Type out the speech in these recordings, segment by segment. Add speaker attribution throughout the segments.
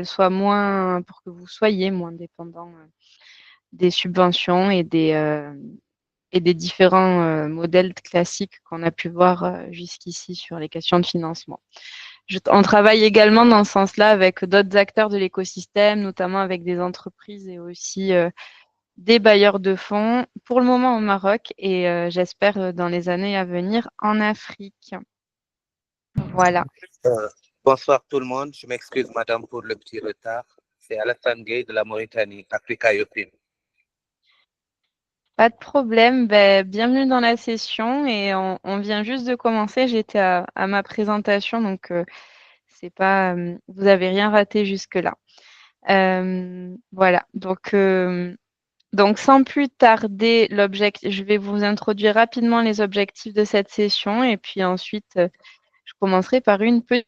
Speaker 1: pour que vous soyez moins dépendant des subventions et des différents modèles classiques qu'on a pu voir jusqu'ici sur les questions de financement. On travaille également dans ce sens-là avec d'autres acteurs de l'écosystème, notamment avec des entreprises et aussi des bailleurs de fonds, pour le moment au Maroc et j'espère dans les années à venir en Afrique. Voilà.
Speaker 2: Euh, Bonsoir tout le monde. Je m'excuse, madame, pour le petit retard. C'est Alassane Gueye de la Mauritanie, Africa Yopin.
Speaker 1: Pas de problème. Ben, bienvenue dans la session et on vient juste de commencer. J'étais à ma présentation, donc c'est pas, vous avez rien raté jusque-là. Voilà. Donc, sans plus tarder, je vais vous introduire rapidement les objectifs de cette session et puis ensuite, je commencerai par une petite.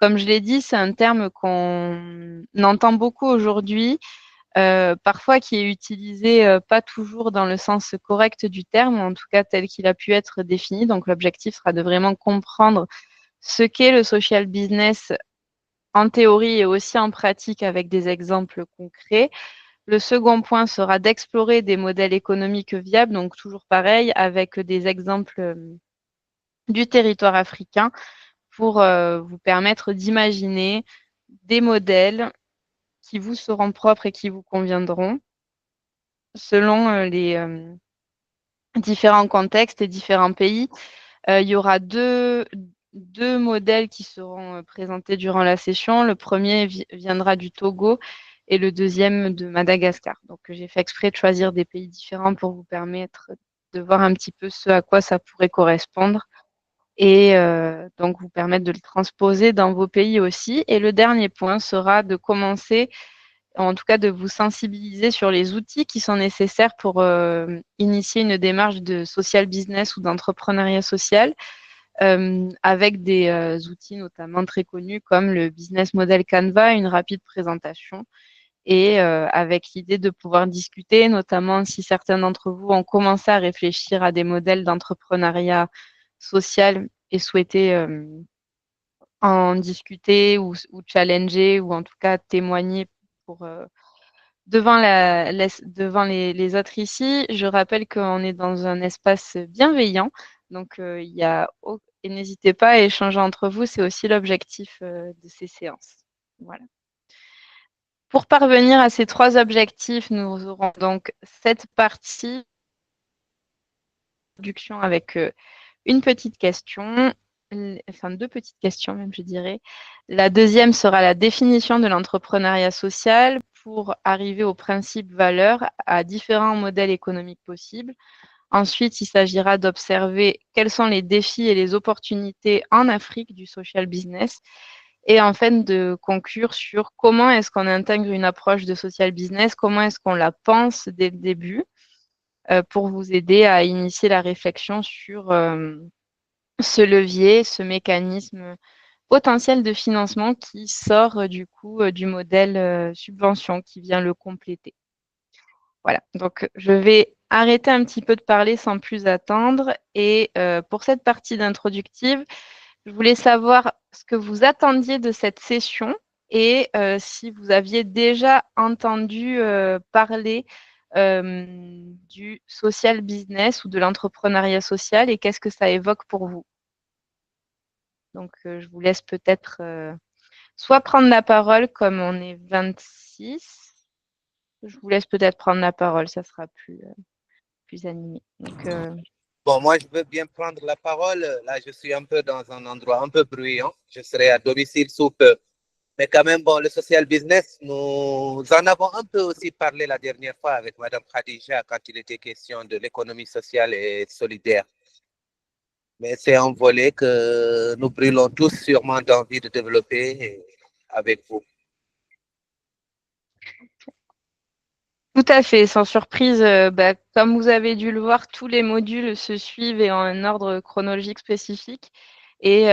Speaker 1: Comme je l'ai dit, c'est un terme qu'on entend beaucoup aujourd'hui, parfois qui est utilisé pas toujours dans le sens correct du terme, en tout cas tel qu'il a pu être défini. Donc l'objectif sera de vraiment comprendre ce qu'est le social business en théorie et aussi en pratique avec des exemples concrets. Le second point sera d'explorer des modèles économiques viables, donc toujours pareil, avec des exemples du territoire africain pour vous permettre d'imaginer des modèles qui vous seront propres et qui vous conviendront selon les différents contextes et différents pays. Il y aura deux modèles qui seront présentés durant la session. Le premier viendra du Togo et le deuxième de Madagascar. Donc, j'ai fait exprès de choisir des pays différents pour vous permettre de voir un petit peu ce à quoi ça pourrait correspondre et donc vous permettre de le transposer dans vos pays aussi. Et le dernier point sera de commencer, en tout cas de vous sensibiliser sur les outils qui sont nécessaires pour initier une démarche de social business ou d'entrepreneuriat social avec des outils notamment très connus comme le Business Model Canva, une rapide présentation et avec l'idée de pouvoir discuter, notamment si certains d'entre vous ont commencé à réfléchir à des modèles d'entrepreneuriat social et souhaiter en discuter ou challenger ou en tout cas témoigner pour, devant les autres ici. Je rappelle qu'on est dans un espace bienveillant, donc il y a et n'hésitez pas à échanger entre vous, c'est aussi l'objectif de ces séances. Voilà. Pour parvenir à ces trois objectifs, nous aurons donc cette partie introduction avec une petite question, enfin deux petites questions même, je dirais. La deuxième sera la définition de l'entrepreneuriat social pour arriver aux principes valeurs à différents modèles économiques possibles. Ensuite, il s'agira d'observer quels sont les défis et les opportunités en Afrique du social business et enfin de conclure sur comment est-ce qu'on intègre une approche de social business, comment est-ce qu'on la pense dès le début pour vous aider à initier la réflexion sur ce levier, ce mécanisme potentiel de financement qui sort du coup du modèle subvention qui vient le compléter. Voilà, donc je vais arrêter un petit peu de parler sans plus attendre. Et pour cette partie d'introductive, je voulais savoir ce que vous attendiez de cette session et si vous aviez déjà entendu parler du social business ou de l'entrepreneuriat social et qu'est-ce que ça évoque pour vous. Donc, je vous laisse peut-être soit prendre la parole comme on est 26. Je vous laisse peut-être prendre la parole, ça sera plus animé. Donc,
Speaker 2: Bon, moi, je veux bien prendre la parole. Là, je suis un peu dans un endroit un peu bruyant. Je serai à domicile sous peu. Mais quand même, bon, le social business, nous en avons un peu aussi parlé la dernière fois avec Madame Khadija quand il était question de l'économie sociale et solidaire. Mais c'est un volet que nous brûlons tous sûrement d'envie de développer avec vous.
Speaker 1: tout à fait, sans surprise, comme vous avez dû le voir, tous les modules se suivent et en un ordre chronologique spécifique. Et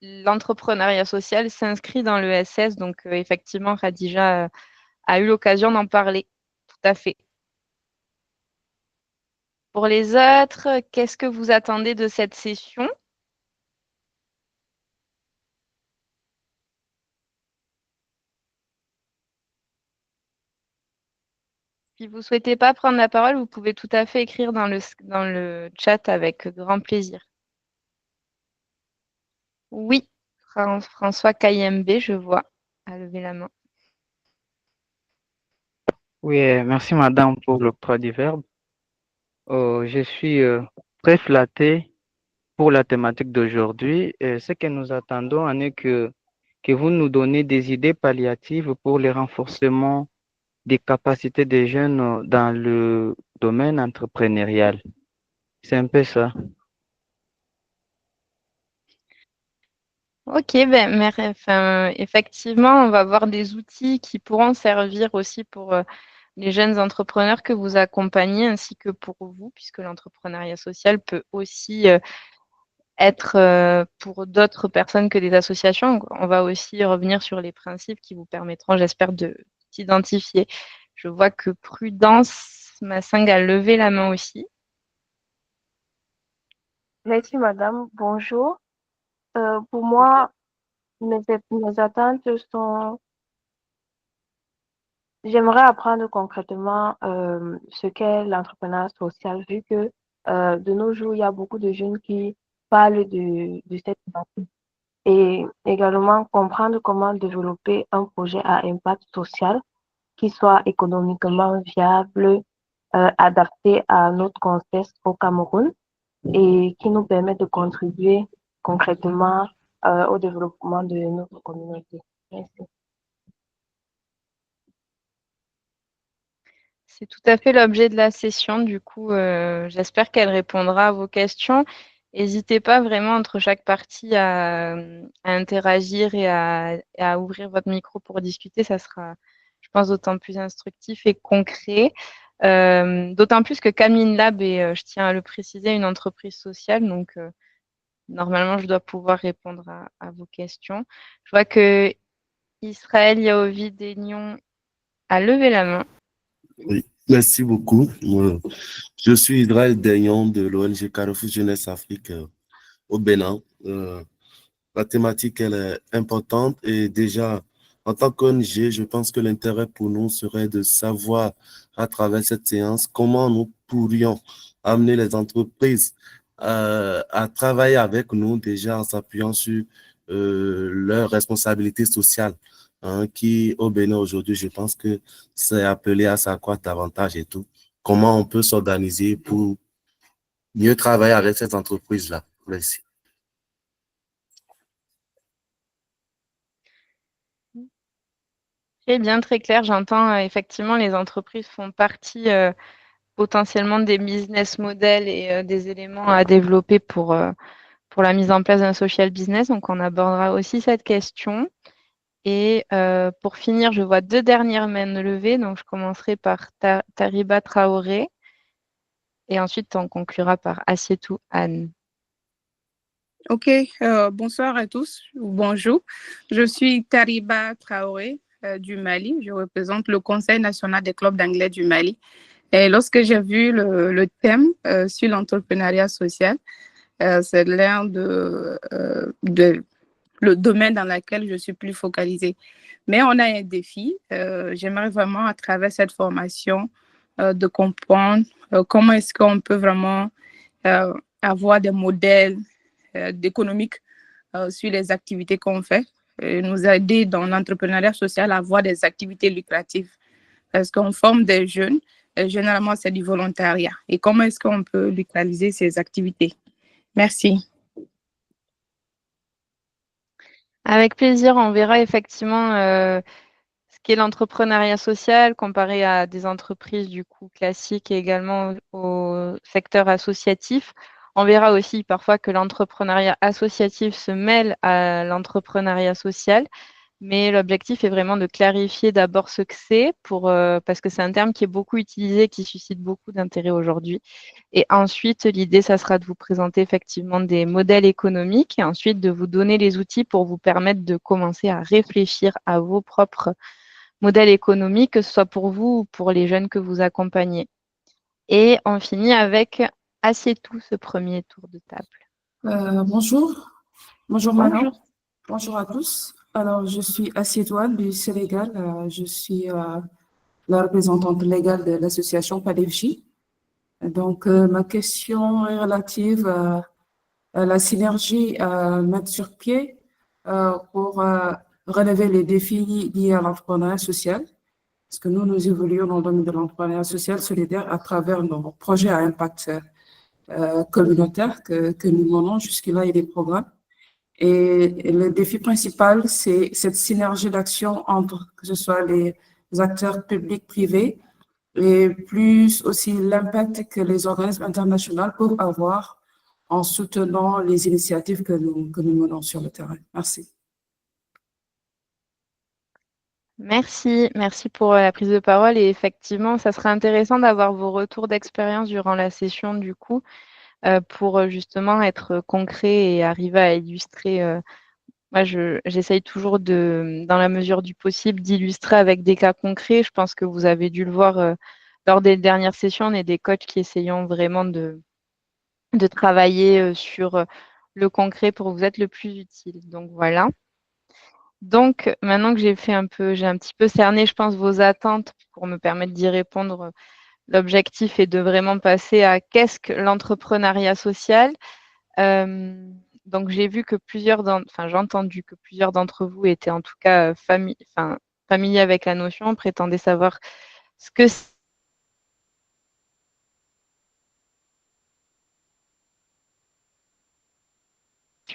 Speaker 1: l'entrepreneuriat social s'inscrit dans le l'ESS. Donc, effectivement, Khadija a eu l'occasion d'en parler. à fait. Pour les autres, qu'est-ce que vous attendez de cette session? Si vous ne souhaitez pas prendre la parole, vous pouvez tout à fait écrire dans le chat avec grand plaisir. Oui, François Kayembe, je vois, a levé la main.
Speaker 3: Oui, merci madame pour l'octroi du verbe. Je suis très flatté pour la thématique d'aujourd'hui. Ce que nous attendons en est que vous nous donnez des idées palliatives pour le renforcement des capacités des jeunes dans le domaine entrepreneurial. C'est un peu ça.
Speaker 1: Ok, effectivement, on va avoir des outils qui pourront servir aussi pour les jeunes entrepreneurs que vous accompagnez, ainsi que pour vous, puisque l'entrepreneuriat social peut aussi être pour d'autres personnes que des associations. On va aussi revenir sur les principes qui vous permettront, j'espère, de s'identifier. Je vois que Prudence Massing a levé la main aussi.
Speaker 4: Merci madame, bonjour. Pour moi, mes attentes sont, j'aimerais apprendre concrètement ce qu'est l'entrepreneuriat social, vu que de nos jours, il y a beaucoup de jeunes qui parlent de cette thématique. Et également comprendre comment développer un projet à impact social qui soit économiquement viable, adapté à notre contexte au Cameroun et qui nous permet de contribuer concrètement au développement de notre communauté. Merci.
Speaker 1: C'est tout à fait l'objet de la session. Du coup, j'espère qu'elle répondra à vos questions. N'hésitez pas vraiment entre chaque partie à interagir et à ouvrir votre micro pour discuter. Ça sera, je pense, d'autant plus instructif et concret. D'autant plus que Camille Lab est, je tiens à le préciser, une entreprise sociale. Donc, normalement, je dois pouvoir répondre à vos questions. Je vois que Israël Yaovi Daignon a levé la main.
Speaker 5: Oui, merci beaucoup. Je suis Israël Daignon de l'ONG Carrefour Jeunesse Afrique au Bénin. La thématique, elle est importante et déjà, en tant qu'ONG, je pense que l'intérêt pour nous serait de savoir à travers cette séance comment nous pourrions amener les entreprises à travailler avec nous déjà en s'appuyant sur leurs responsabilités sociales, hein, qui au Bénin aujourd'hui, je pense que c'est appelé à s'accroître davantage et tout. Comment on peut s'organiser pour mieux travailler avec cette entreprise-là? Merci.
Speaker 1: Très bien, très clair. J'entends effectivement les entreprises font partie potentiellement des business models et des éléments à développer pour la mise en place d'un social business. Donc, on abordera aussi cette question. Et pour finir, je vois deux dernières mains levées. Donc, je commencerai par Tariba Traoré et ensuite on conclura par Assietou Anne.
Speaker 6: Ok, bonsoir à tous, ou bonjour. Je suis Tariba Traoré du Mali. Je représente le Conseil national des clubs d'anglais du Mali. Et lorsque j'ai vu le thème sur l'entrepreneuriat social, c'est l'un le domaine dans lequel je suis plus focalisée. Mais on a un défi. J'aimerais vraiment, à travers cette formation, de comprendre comment est-ce qu'on peut vraiment avoir des modèles d'économique sur les activités qu'on fait, et nous aider dans l'entrepreneuriat social à avoir des activités lucratives. Parce qu'on forme des jeunes, et généralement c'est du volontariat. Et comment est-ce qu'on peut lucratiser ces activités? Merci.
Speaker 1: Avec plaisir, on verra effectivement ce qu'est l'entrepreneuriat social comparé à des entreprises du coup classiques et également au secteur associatif. On verra aussi parfois que l'entrepreneuriat associatif se mêle à l'entrepreneuriat social, mais l'objectif est vraiment de clarifier d'abord ce que c'est parce que c'est un terme qui est beaucoup utilisé, qui suscite beaucoup d'intérêt aujourd'hui. Et ensuite, l'idée, ça sera de vous présenter effectivement des modèles économiques et ensuite de vous donner les outils pour vous permettre de commencer à réfléchir à vos propres modèle économique, que ce soit pour vous ou pour les jeunes que vous accompagnez. Et on finit avec assieds-tout ce premier tour de table.
Speaker 7: Bonjour, bonjour madame,
Speaker 1: Bonjour.
Speaker 7: bonjour à tous. Alors, je suis Assiedouane du Sénégal. Je suis la représentante légale de l'association PADEFJ. Donc, ma question est relative à la synergie à mettre sur pied pour relever les défis liés à l'entrepreneuriat social. Parce que nous évoluons dans le domaine de l'entrepreneuriat social solidaire à travers nos projets à impact communautaire que nous menons jusque-là et des programmes. Et le défi principal, c'est cette synergie d'action entre, que ce soit les acteurs publics, privés, et plus aussi l'impact que les organismes internationaux peuvent avoir en soutenant les initiatives que nous menons sur le terrain. Merci.
Speaker 1: Merci pour la prise de parole. Et effectivement, ça serait intéressant d'avoir vos retours d'expérience durant la session, du coup, pour justement être concret et arriver à illustrer. Moi, j'essaye toujours dans la mesure du possible, d'illustrer avec des cas concrets. Je pense que vous avez dû le voir lors des dernières sessions. On est des coachs qui essayons vraiment de travailler sur le concret pour vous être le plus utile. Donc voilà. Donc maintenant que j'ai un petit peu cerné, je pense, vos attentes pour me permettre d'y répondre. L'objectif est de vraiment passer à qu'est-ce que l'entrepreneuriat social. Donc j'ai vu que j'ai entendu que plusieurs d'entre vous étaient en tout cas familiers avec la notion, prétendaient savoir ce que c'est,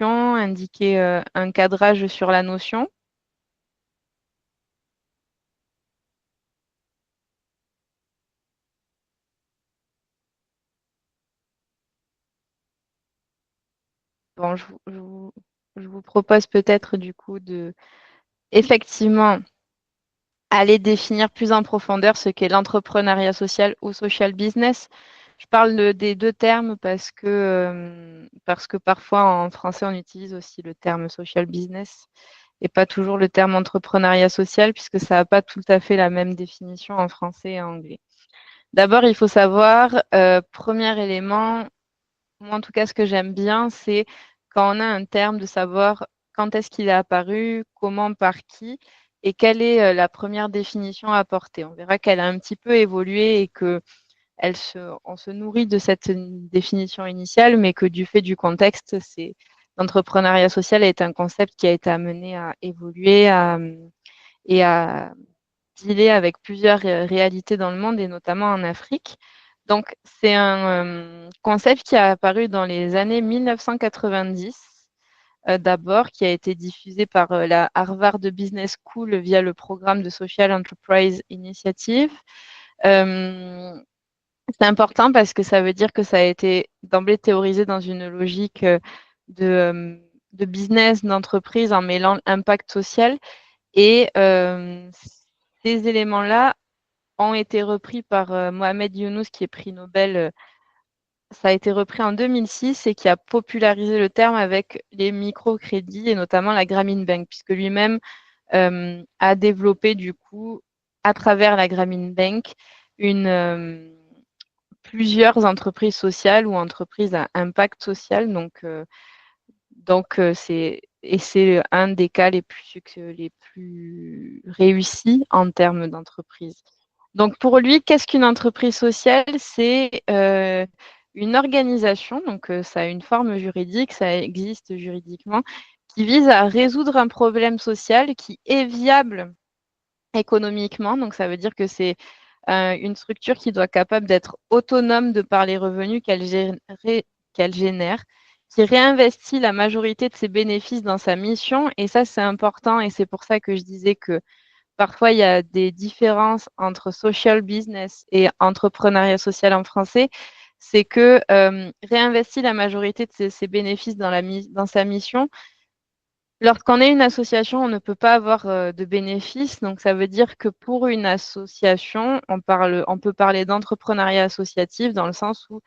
Speaker 1: indiquer un cadrage sur la notion. Bon, je vous propose peut-être du coup de effectivement aller définir plus en profondeur ce qu'est l'entrepreneuriat social ou social business. Je parle des deux termes parce que parfois en français on utilise aussi le terme social business et pas toujours le terme entrepreneuriat social puisque ça n'a pas tout à fait la même définition en français et en anglais. D'abord, il faut savoir, premier élément, moi en tout cas ce que j'aime bien, c'est quand on a un terme de savoir quand est-ce qu'il est apparu, comment, par qui et quelle est la première définition à apporter. On verra qu'elle a un petit peu évolué et que on se nourrit de cette définition initiale, mais que du fait du contexte, l'entrepreneuriat social est un concept qui a été amené à évoluer et à dealer avec plusieurs réalités dans le monde et notamment en Afrique. Donc, c'est un concept qui a apparu dans les années 1990, d'abord, qui a été diffusé par la Harvard Business School via le programme de Social Enterprise Initiative. C'est important parce que ça veut dire que ça a été d'emblée théorisé dans une logique de business, d'entreprise en mêlant impact social. Et ces éléments-là ont été repris par Mohamed Younous, qui est prix Nobel. Ça a été repris en 2006 et qui a popularisé le terme avec les microcrédits et notamment la Grameen Bank, puisque lui-même a développé du coup, à travers la Grameen Bank, plusieurs entreprises sociales ou entreprises à impact social. C'est un des cas les plus réussis en termes d'entreprise. Donc pour lui, qu'est-ce qu'une entreprise sociale? C'est une organisation, donc ça a une forme juridique, ça existe juridiquement, qui vise à résoudre un problème social qui est viable économiquement. Donc ça veut dire que c'est une structure qui doit être capable d'être autonome de par les revenus qu'elle génère, qui réinvestit la majorité de ses bénéfices dans sa mission. Et ça, c'est important. Et c'est pour ça que je disais que parfois, il y a des différences entre social business et entrepreneuriat social en français. C'est que réinvestit la majorité de ses bénéfices dans sa mission. Lorsqu'on est une association, on ne peut pas avoir de bénéfices. Donc, ça veut dire que pour une association, on peut parler d'entrepreneuriat associatif dans le sens où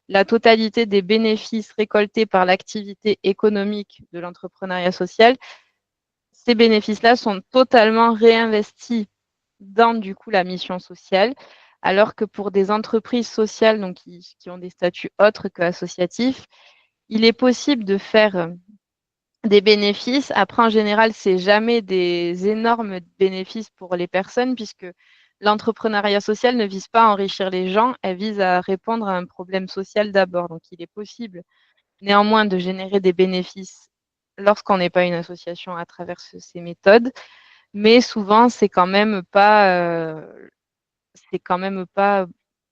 Speaker 1: la totalité des bénéfices récoltés par l'activité économique de l'entrepreneuriat social, ces bénéfices-là sont totalement réinvestis dans du coup la mission sociale, alors que pour des entreprises sociales donc, qui ont des statuts autres qu'associatifs, il est possible de faire des bénéfices. Après, en général, c'est jamais des énormes bénéfices pour les personnes, puisque l'entrepreneuriat social ne vise pas à enrichir les gens, elle vise à répondre à un problème social d'abord. Donc, il est possible néanmoins de générer des bénéfices lorsqu'on n'est pas une association à travers ces méthodes, mais souvent, c'est quand même pas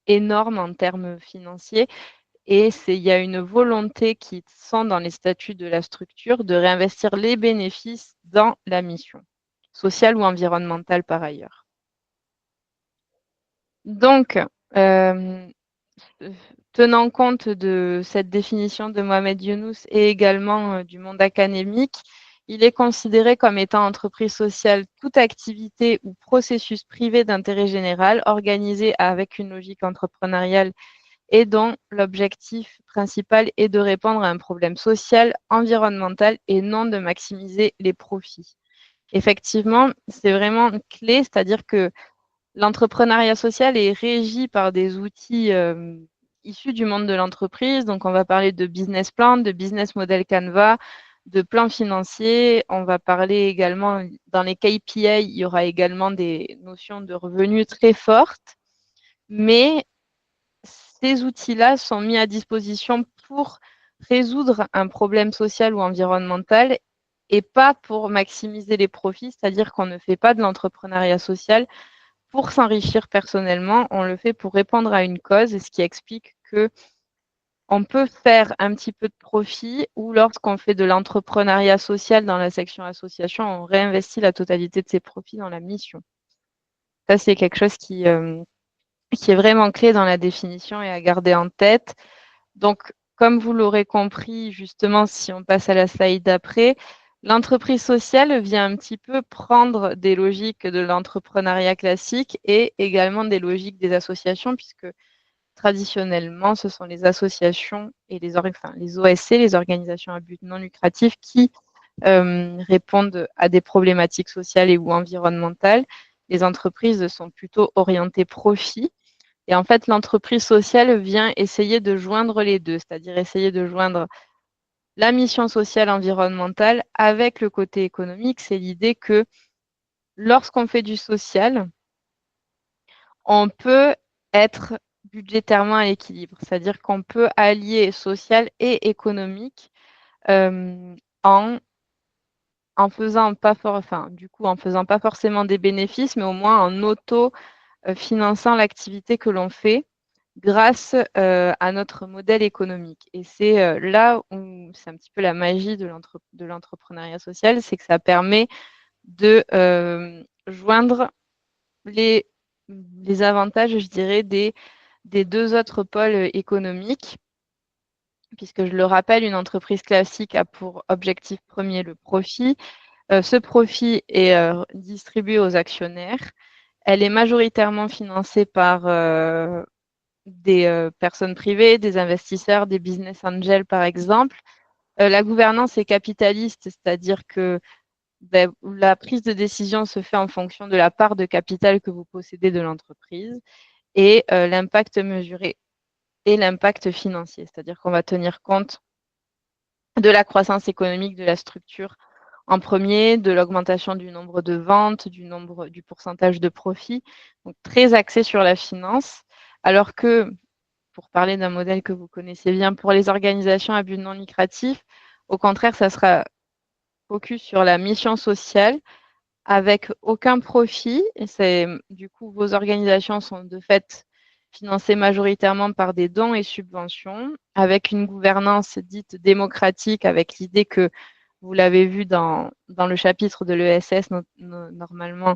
Speaker 1: énorme en termes financiers. Et il y a une volonté qui sent dans les statuts de la structure de réinvestir les bénéfices dans la mission, sociale ou environnementale par ailleurs. Donc, tenant compte de cette définition de Mohamed Younous et également du monde académique, il est considéré comme étant entreprise sociale toute activité ou processus privé d'intérêt général organisé avec une logique entrepreneuriale et dont l'objectif principal est de répondre à un problème social, environnemental et non de maximiser les profits. Effectivement, c'est vraiment clé, c'est-à-dire que l'entrepreneuriat social est régi par des outils issus du monde de l'entreprise. Donc, on va parler de business plan, de business model Canva, de plan financier. On va parler également, dans les KPI, il y aura également des notions de revenus très fortes. Mais ces outils-là sont mis à disposition pour résoudre un problème social ou environnemental et pas pour maximiser les profits, c'est-à-dire qu'on ne fait pas de l'entrepreneuriat social pour s'enrichir personnellement, on le fait pour répondre à une cause, ce qui explique que on peut faire un petit peu de profit ou lorsqu'on fait de l'entrepreneuriat social dans la section association, on réinvestit la totalité de ses profits dans la mission. Ça, c'est quelque chose qui est vraiment clé dans la définition et à garder en tête. Donc, comme vous l'aurez compris, justement, si on passe à la slide d'après, l'entreprise sociale vient un petit peu prendre des logiques de l'entrepreneuriat classique et également des logiques des associations, puisque traditionnellement, ce sont les associations et les OSC, les organisations à but non lucratif, qui répondent à des problématiques sociales et ou environnementales. Les entreprises sont plutôt orientées profit. Et en fait, l'entreprise sociale vient essayer de joindre les deux, c'est-à-dire essayer de joindre la mission sociale environnementale avec le côté économique. C'est l'idée que lorsqu'on fait du social, on peut être budgétairement à l'équilibre, c'est-à-dire qu'on peut allier social et économique en faisant pas en faisant pas forcément des bénéfices, mais au moins en auto-finançant l'activité que l'on fait grâce à notre modèle économique. Et c'est là où c'est un petit peu la magie de l'entrepreneuriat social, c'est que ça permet de joindre les avantages, je dirais, des deux autres pôles économiques, puisque je le rappelle, une entreprise classique a pour objectif premier le profit. Ce profit est distribué aux actionnaires. Elle est majoritairement financée par des personnes privées, des investisseurs, des business angels, par exemple. La gouvernance est capitaliste, c'est-à-dire que la prise de décision se fait en fonction de la part de capital que vous possédez de l'entreprise et l'impact mesuré et l'impact financier, c'est-à-dire qu'on va tenir compte de la croissance économique de la structure en premier, de l'augmentation du nombre de ventes, du pourcentage de profit, donc très axé sur la finance, alors que, pour parler d'un modèle que vous connaissez bien, pour les organisations à but non lucratif, au contraire, ça sera focus sur la mission sociale avec aucun profit. Et du coup, vos organisations sont de fait financées majoritairement par des dons et subventions, avec une gouvernance dite démocratique, avec l'idée que, vous l'avez vu dans le chapitre de l'ESS, normalement,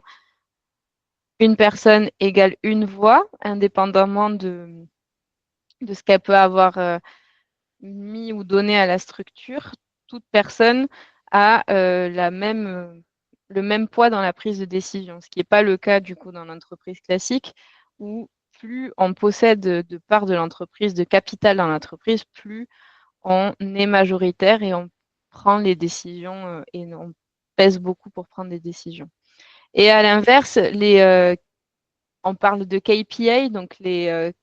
Speaker 1: une personne égale une voix, indépendamment de ce qu'elle peut avoir mis ou donné à la structure. Toute personne a le même poids dans la prise de décision, ce qui n'est pas le cas du coup dans l'entreprise classique, où plus on possède de parts de l'entreprise, de capital dans l'entreprise, plus on est majoritaire et on prend les décisions et on pèse beaucoup pour prendre des décisions. Et à l'inverse, on parle de KPI, donc les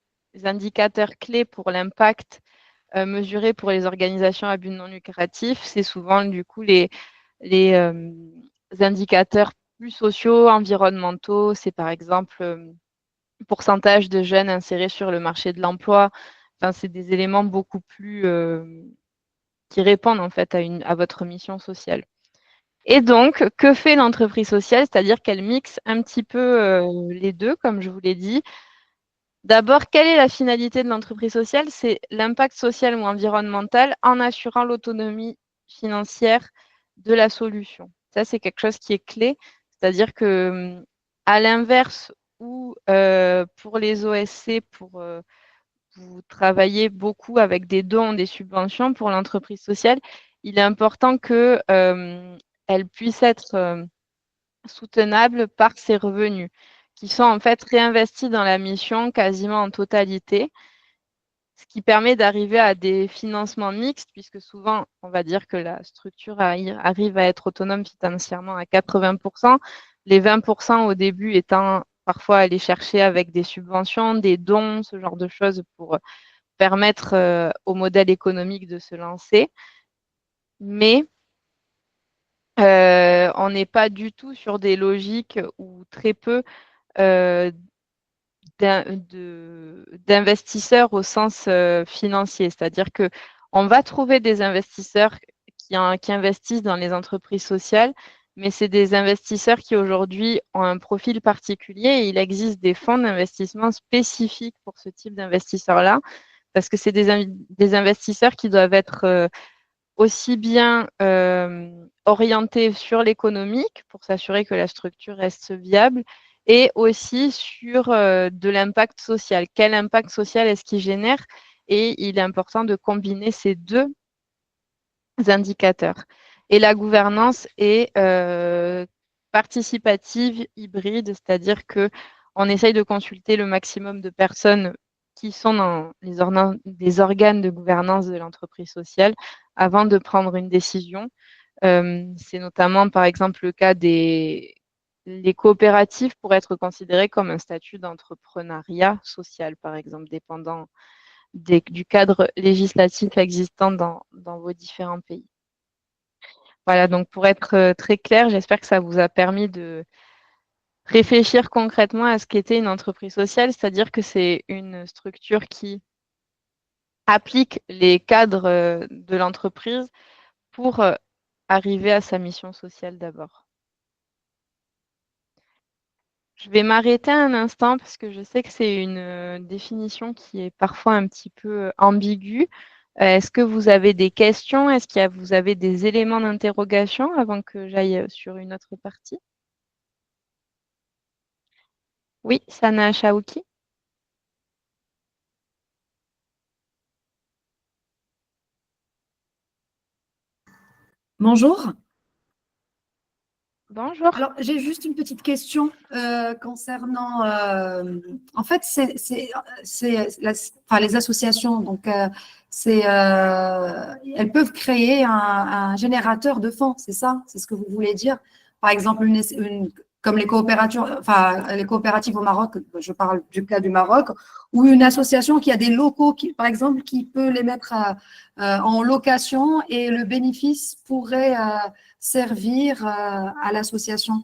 Speaker 1: indicateurs clés pour l'impact mesuré pour les organisations à but non lucratif. C'est souvent du coup les indicateurs plus sociaux, environnementaux. C'est par exemple pourcentage de jeunes insérés sur le marché de l'emploi. Enfin, c'est des éléments beaucoup plus qui répondent en fait à votre mission sociale. Et donc, que fait l'entreprise sociale? C'est-à-dire qu'elle mixe un petit peu les deux, comme je vous l'ai dit. D'abord, quelle est la finalité de l'entreprise sociale? C'est l'impact social ou environnemental en assurant l'autonomie financière de la solution. Ça, c'est quelque chose qui est clé. C'est-à-dire que, à l'inverse, où pour les OSC, vous travaillez beaucoup avec des dons, des subventions pour l'entreprise sociale, il est important qu'elle puisse être soutenable par ses revenus, qui sont en fait réinvestis dans la mission quasiment en totalité, ce qui permet d'arriver à des financements mixtes, puisque souvent, on va dire que la structure arrive à être autonome financièrement à 80%, les 20% au début étant parfois aller chercher avec des subventions, des dons, ce genre de choses pour permettre au modèle économique de se lancer. Mais on n'est pas du tout sur des logiques ou très peu d'investisseurs au sens financier. C'est-à-dire qu'on va trouver des investisseurs qui investissent dans les entreprises sociales, mais c'est des investisseurs qui aujourd'hui ont un profil particulier et il existe des fonds d'investissement spécifiques pour ce type d'investisseurs-là, parce que c'est des investisseurs qui doivent être aussi bien orientés sur l'économique pour s'assurer que la structure reste viable et aussi sur de l'impact social. Quel impact social est-ce qu'il génère? Et il est important de combiner ces deux indicateurs. Et la gouvernance est participative, hybride, c'est-à-dire qu'on essaye de consulter le maximum de personnes qui sont dans les organes de gouvernance de l'entreprise sociale avant de prendre une décision. C'est notamment, par exemple, le cas les coopératives pourraient être considérées comme un statut d'entrepreneuriat social, par exemple, dépendant du cadre législatif existant dans vos différents pays. Voilà, donc pour être très clair, j'espère que ça vous a permis de réfléchir concrètement à ce qu'était une entreprise sociale, c'est-à-dire que c'est une structure qui applique les cadres de l'entreprise pour arriver à sa mission sociale d'abord. Je vais m'arrêter un instant parce que je sais que c'est une définition qui est parfois un petit peu ambiguë. Est-ce que vous avez des questions? Est-ce que vous avez des éléments d'interrogation avant que j'aille sur une autre partie? Oui, Sana Chaouki.
Speaker 8: Bonjour.
Speaker 1: Bonjour.
Speaker 8: Alors, j'ai juste une petite question concernant, en fait, les associations. Donc, elles peuvent créer un générateur de fonds, c'est ça? C'est ce que vous voulez dire? Par exemple, comme les coopératives au Maroc, je parle du cas du Maroc, ou une association qui a des locaux, par exemple, qui peut les mettre en location et le bénéfice pourrait servir à l'association?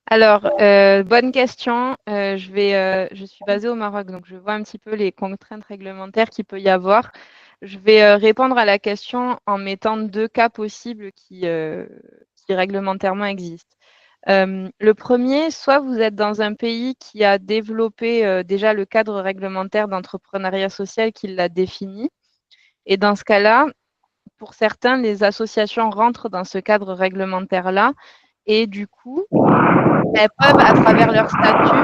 Speaker 1: Alors, bonne question. Je suis basée au Maroc, donc je vois un petit peu les contraintes réglementaires qu'il peut y avoir. Je vais répondre à la question en mettant deux cas possibles qui réglementairement existent. Le premier, soit vous êtes dans un pays qui a développé déjà le cadre réglementaire d'entrepreneuriat social qui l'a défini. Et dans ce cas-là, pour certains, les associations rentrent dans ce cadre réglementaire-là et du coup, elles peuvent, à travers leur statut,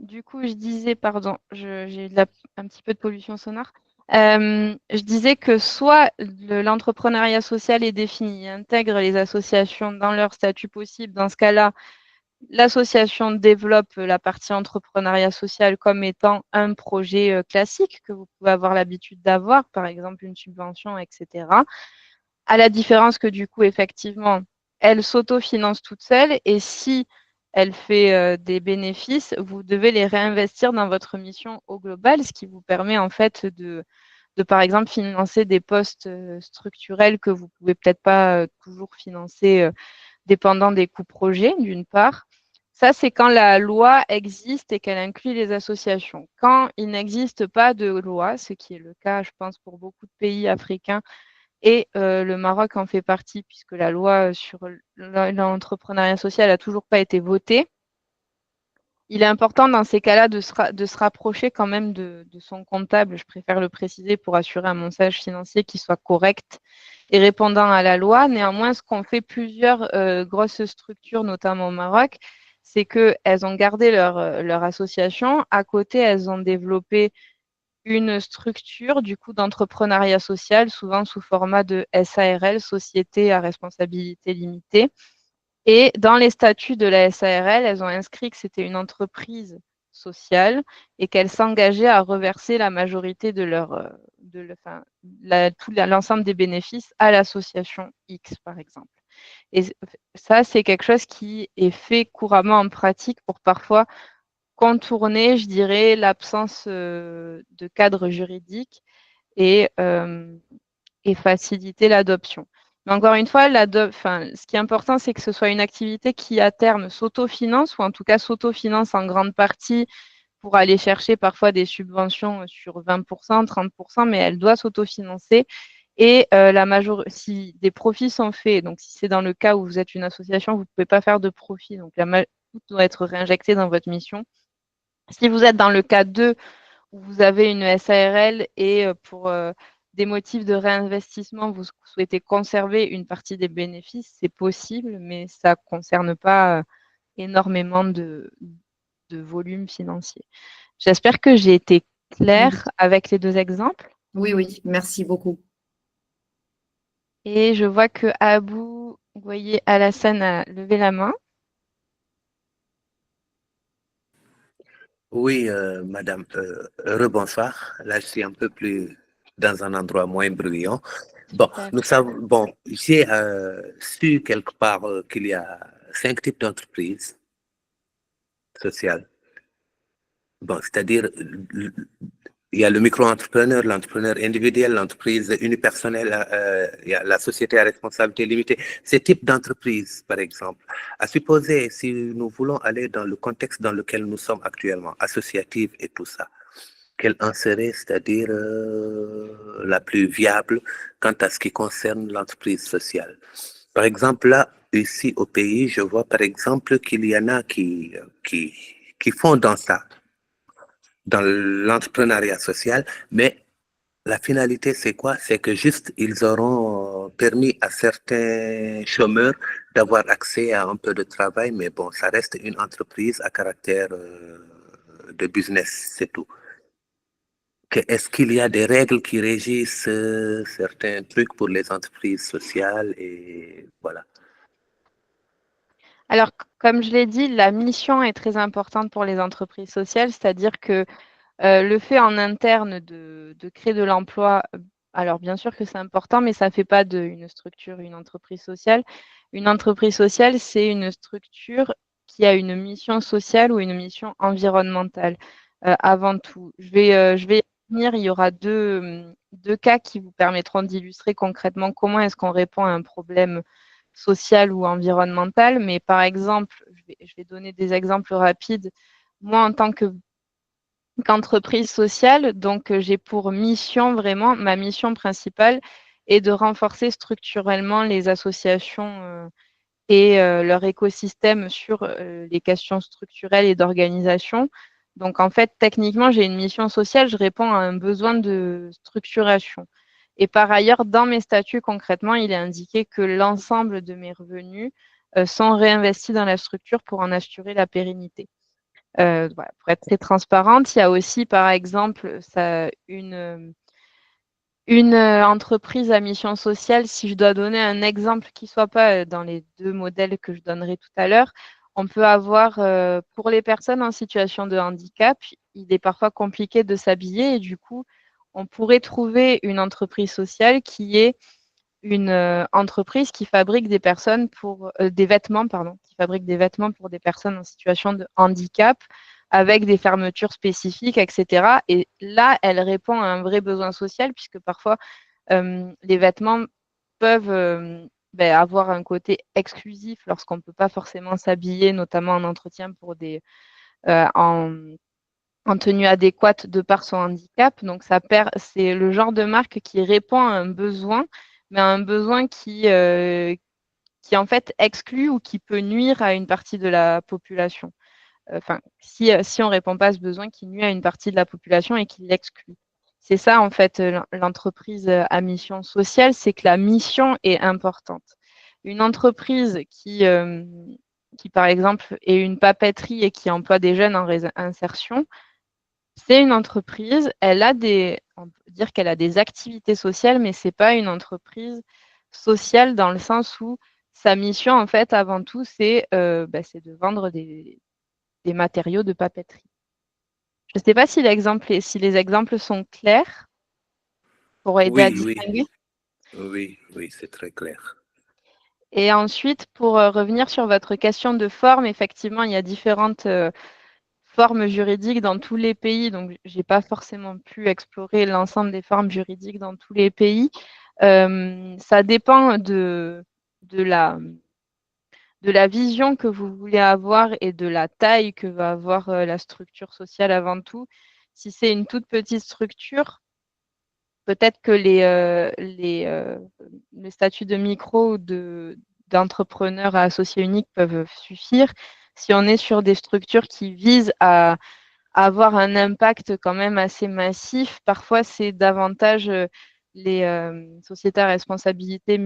Speaker 1: du coup, je disais, pardon, j'ai eu un petit peu de pollution sonore. Je disais que soit l'entrepreneuriat social est défini, intègre les associations dans leur statut possible. Dans ce cas-là, l'association développe la partie entrepreneuriat social comme étant un projet classique que vous pouvez avoir l'habitude d'avoir, par exemple une subvention, etc. À la différence que du coup, effectivement, elle s'autofinance toute seule et si elle fait des bénéfices, vous devez les réinvestir dans votre mission au global, ce qui vous permet en fait de par exemple, financer des postes structurels que vous pouvez peut-être pas toujours financer dépendant des coûts projets, d'une part. Ça, c'est quand la loi existe et qu'elle inclut les associations. Quand il n'existe pas de loi, ce qui est le cas, je pense, pour beaucoup de pays africains, et le Maroc en fait partie, puisque la loi sur l'entrepreneuriat social n'a toujours pas été votée, il est important dans ces cas-là de se rapprocher quand même de son comptable, je préfère le préciser pour assurer un montage financier qui soit correct et répondant à la loi. Néanmoins, ce qu'ont fait plusieurs grosses structures, notamment au Maroc, c'est qu'elles ont gardé leur association. À côté, elles ont développé une structure du coup d'entrepreneuriat social, souvent sous format de SARL, Société à responsabilité limitée. Et dans les statuts de la SARL, elles ont inscrit que c'était une entreprise sociale et qu'elles s'engageaient à reverser la majorité de l'ensemble des bénéfices à l'association X, par exemple. Et ça, c'est quelque chose qui est fait couramment en pratique pour parfois contourner, je dirais, l'absence de cadre juridique et, et faciliter l'adoption. Mais encore une fois, ce qui est important, c'est que ce soit une activité qui, à terme, s'autofinance, ou en tout cas s'autofinance en grande partie pour aller chercher parfois des subventions sur 20%, 30%, mais elle doit s'autofinancer. Et si des profits sont faits, donc si c'est dans le cas où vous êtes une association, vous ne pouvez pas faire de profit, donc tout doit être réinjecté dans votre mission. Si vous êtes dans le cas 2, où vous avez une SARL et pour des motifs de réinvestissement, vous souhaitez conserver une partie des bénéfices, c'est possible, mais ça ne concerne pas énormément de volume financier. J'espère que j'ai été claire avec les deux exemples.
Speaker 8: Oui, oui, merci beaucoup.
Speaker 1: Et je vois que Abou, vous voyez, Alassane a levé la main.
Speaker 2: Oui, madame, rebonsoir. Là, je suis un peu plus dans un endroit moins bruyant. Bon, nous savons, bon, j'ai su quelque part qu'il y a 5 types d'entreprises sociales. Bon, c'est-à-dire, il y a le micro-entrepreneur, l'entrepreneur individuel, l'entreprise unipersonnelle, il y a la société à responsabilité limitée. Ces types d'entreprises, par exemple, à supposer, si nous voulons aller dans le contexte dans lequel nous sommes actuellement, associative et tout ça, quelle en serait, c'est-à-dire la plus viable quant à ce qui concerne l'entreprise sociale? Par exemple, là, ici au pays, je vois par exemple qu'il y en a qui font dans ça, dans l'entrepreneuriat social, mais la finalité, c'est quoi? C'est que juste, ils auront permis à certains chômeurs d'avoir accès à un peu de travail, mais bon, ça reste une entreprise à caractère de business, c'est tout. Est-ce qu'il y a des règles qui régissent certains trucs pour les entreprises sociales et voilà.
Speaker 1: Alors, comme je l'ai dit, la mission est très importante pour les entreprises sociales, c'est-à-dire que le fait en interne de créer de l'emploi, alors bien sûr que c'est important, mais ça ne fait pas d'une structure une entreprise sociale. Une entreprise sociale, c'est une structure qui a une mission sociale ou une mission environnementale avant tout. Je vais y venir, il y aura deux cas qui vous permettront d'illustrer concrètement comment est-ce qu'on répond à un problème social ou environnemental. Mais par exemple, je vais donner des exemples rapides. Moi, en tant qu'entreprise sociale, donc j'ai pour mission vraiment, ma mission principale est de renforcer structurellement les associations et leur écosystème sur les questions structurelles et d'organisation. Donc en fait, techniquement, j'ai une mission sociale, je réponds à un besoin de structuration. Et par ailleurs, dans mes statuts, concrètement, il est indiqué que l'ensemble de mes revenus sont réinvestis dans la structure pour en assurer la pérennité. Voilà, pour être très transparente, il y a aussi, par exemple, une entreprise à mission sociale. Si je dois donner un exemple qui ne soit pas dans les deux modèles que je donnerai tout à l'heure, On peut avoir, pour les personnes en situation de handicap, il est parfois compliqué de s'habiller et du coup, on pourrait trouver une entreprise sociale qui est une entreprise qui fabrique des vêtements, pardon, qui fabrique des vêtements pour des personnes en situation de handicap avec des fermetures spécifiques, etc. Et là, elle répond à un vrai besoin social puisque parfois les vêtements peuvent avoir un côté exclusif lorsqu'on ne peut pas forcément s'habiller, notamment en entretien pour en tenue adéquate de par son handicap. Donc, c'est le genre de marque qui répond à un besoin, mais à un besoin qui en fait exclut ou qui peut nuire à une partie de la population. Enfin, si on ne répond pas à ce besoin qui nuit à une partie de la population et qui l'exclut. C'est ça, en fait, l'entreprise à mission sociale, c'est que la mission est importante. Une entreprise qui, par exemple, est une papeterie et qui emploie des jeunes en insertion, c'est une entreprise, on peut dire qu'elle a des activités sociales, mais ce n'est pas une entreprise sociale dans le sens où sa mission, en fait, avant tout, c'est de vendre des matériaux de papeterie. Je ne sais pas si les exemples sont clairs pour aider à distinguer.
Speaker 2: Oui, c'est très clair.
Speaker 1: Et ensuite, pour revenir sur votre question de forme, effectivement, il y a différentes formes juridiques dans tous les pays. Donc, je n'ai pas forcément pu explorer l'ensemble des formes juridiques dans tous les pays. Ça dépend de la vision que vous voulez avoir et de la taille que va avoir la structure sociale avant tout. Si c'est une toute petite structure, peut-être que les statuts de micro ou d'entrepreneur à associé unique peuvent suffire. Si on est sur des structures qui visent à avoir un impact quand même assez massif, parfois c'est davantage les sociétés à responsabilité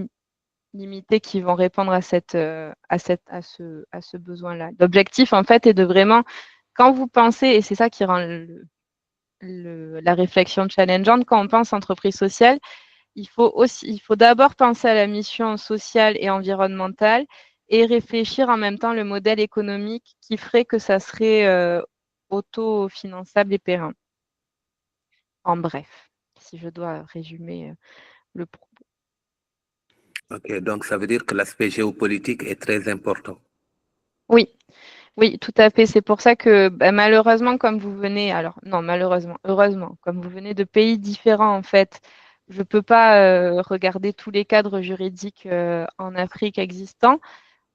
Speaker 1: limitée qui vont répondre à ce besoin-là. L'objectif, en fait, est de vraiment, quand vous pensez, et c'est ça qui rend la réflexion challengeante, quand on pense entreprise sociale, il faut d'abord penser à la mission sociale et environnementale et réfléchir en même temps le modèle économique qui ferait que ça serait autofinançable et pérenne. En bref, si je dois résumer le propos.
Speaker 2: Ok, donc ça veut dire que l'aspect géopolitique est très important.
Speaker 1: Oui, oui, tout à fait. C'est pour ça que malheureusement, comme vous venez, alors non, malheureusement, heureusement, comme vous venez de pays différents, en fait, je ne peux pas regarder tous les cadres juridiques en Afrique existants.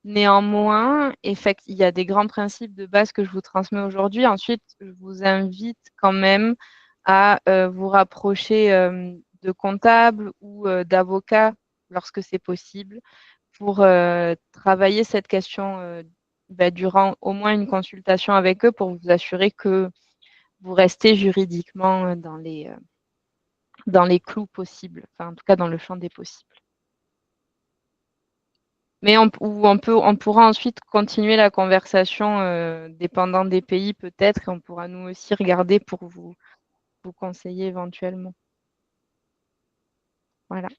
Speaker 1: Néanmoins, il y a des grands principes de base que je vous transmets aujourd'hui. Ensuite, je vous invite quand même à vous rapprocher de comptables ou d'avocats lorsque c'est possible pour travailler cette question durant au moins une consultation avec eux pour vous assurer que vous restez juridiquement dans les clous possibles, enfin en tout cas dans le champ des possibles. Mais on pourra ensuite continuer la conversation dépendant des pays peut-être, et on pourra nous aussi regarder pour vous conseiller éventuellement. Voilà.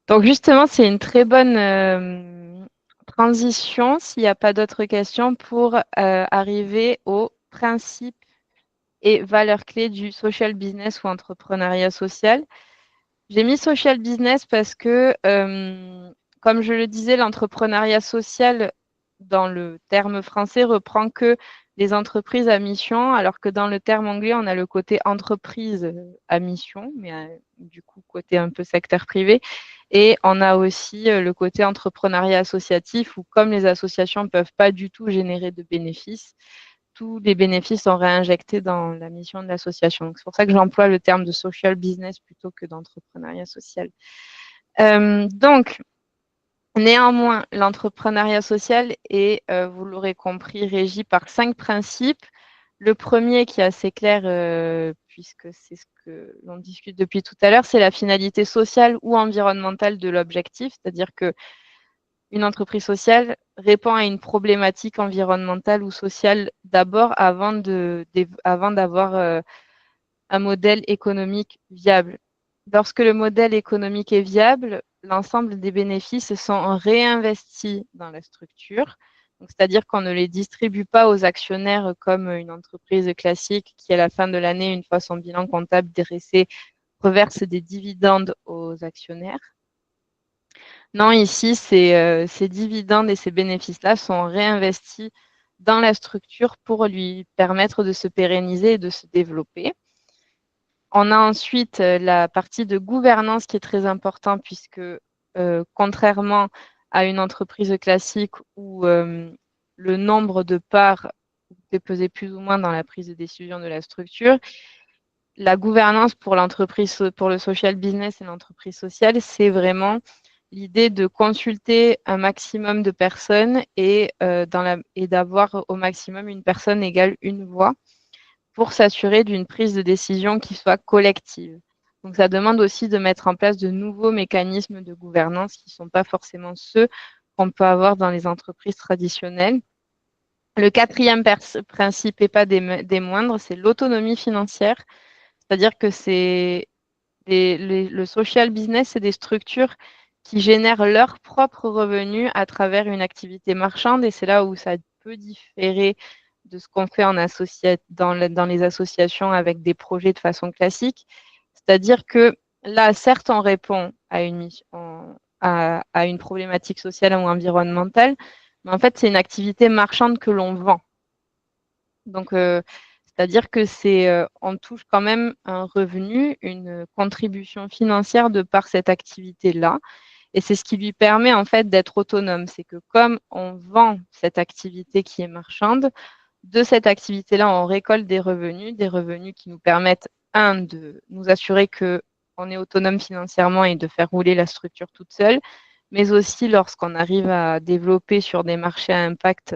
Speaker 1: Donc justement, c'est une très bonne transition, s'il n'y a pas d'autres questions, pour arriver aux principes et valeurs clés du social business ou entrepreneuriat social. J'ai mis social business parce que, comme je le disais, l'entrepreneuriat social, dans le terme français, reprend que les entreprises à mission, alors que dans le terme anglais, on a le côté entreprise à mission, mais du coup, côté un peu secteur privé. Et on a aussi le côté entrepreneuriat associatif, où comme les associations ne peuvent pas du tout générer de bénéfices, tous les bénéfices sont réinjectés dans la mission de l'association. C'est pour ça que j'emploie le terme de social business plutôt que d'entrepreneuriat social. Donc, néanmoins, l'entrepreneuriat social est, vous l'aurez compris, régi par 5 principes. Le premier, qui est assez clair, puisque c'est ce que l'on discute depuis tout à l'heure, c'est la finalité sociale ou environnementale de l'objectif, c'est-à-dire que une entreprise sociale répond à une problématique environnementale ou sociale d'abord avant d'avoir un modèle économique viable. Lorsque le modèle économique est viable, l'ensemble des bénéfices sont réinvestis dans la structure. Donc, c'est-à-dire qu'on ne les distribue pas aux actionnaires comme une entreprise classique qui, à la fin de l'année, une fois son bilan comptable dressé, reverse des dividendes aux actionnaires. Non, ici, ces dividendes et ces bénéfices-là sont réinvestis dans la structure pour lui permettre de se pérenniser et de se développer. On a ensuite la partie de gouvernance qui est très importante puisque, contrairement à une entreprise classique où le nombre de parts fait peser plus ou moins dans la prise de décision de la structure, la gouvernance pour l'entreprise, pour le social business et l'entreprise sociale, c'est vraiment l'idée de consulter un maximum de personnes et d'avoir au maximum une personne égale une voix pour s'assurer d'une prise de décision qui soit collective. Donc, ça demande aussi de mettre en place de nouveaux mécanismes de gouvernance qui ne sont pas forcément ceux qu'on peut avoir dans les entreprises traditionnelles. Le quatrième principe, et pas des moindres, c'est l'autonomie financière. C'est-à-dire que le social business, c'est des structures qui génèrent leurs propres revenus à travers une activité marchande et c'est là où ça peut différer de ce qu'on fait dans les associations avec des projets de façon classique. C'est-à-dire que là, certes, on répond à une problématique sociale ou environnementale, mais en fait, c'est une activité marchande que l'on vend. Donc, c'est-à-dire que on touche quand même un revenu, une contribution financière de par cette activité-là. Et c'est ce qui lui permet en fait d'être autonome. C'est que comme on vend cette activité qui est marchande, de cette activité-là, on récolte des revenus qui nous permettent, de nous assurer qu'on est autonome financièrement et de faire rouler la structure toute seule, mais aussi lorsqu'on arrive à développer sur des marchés à impact,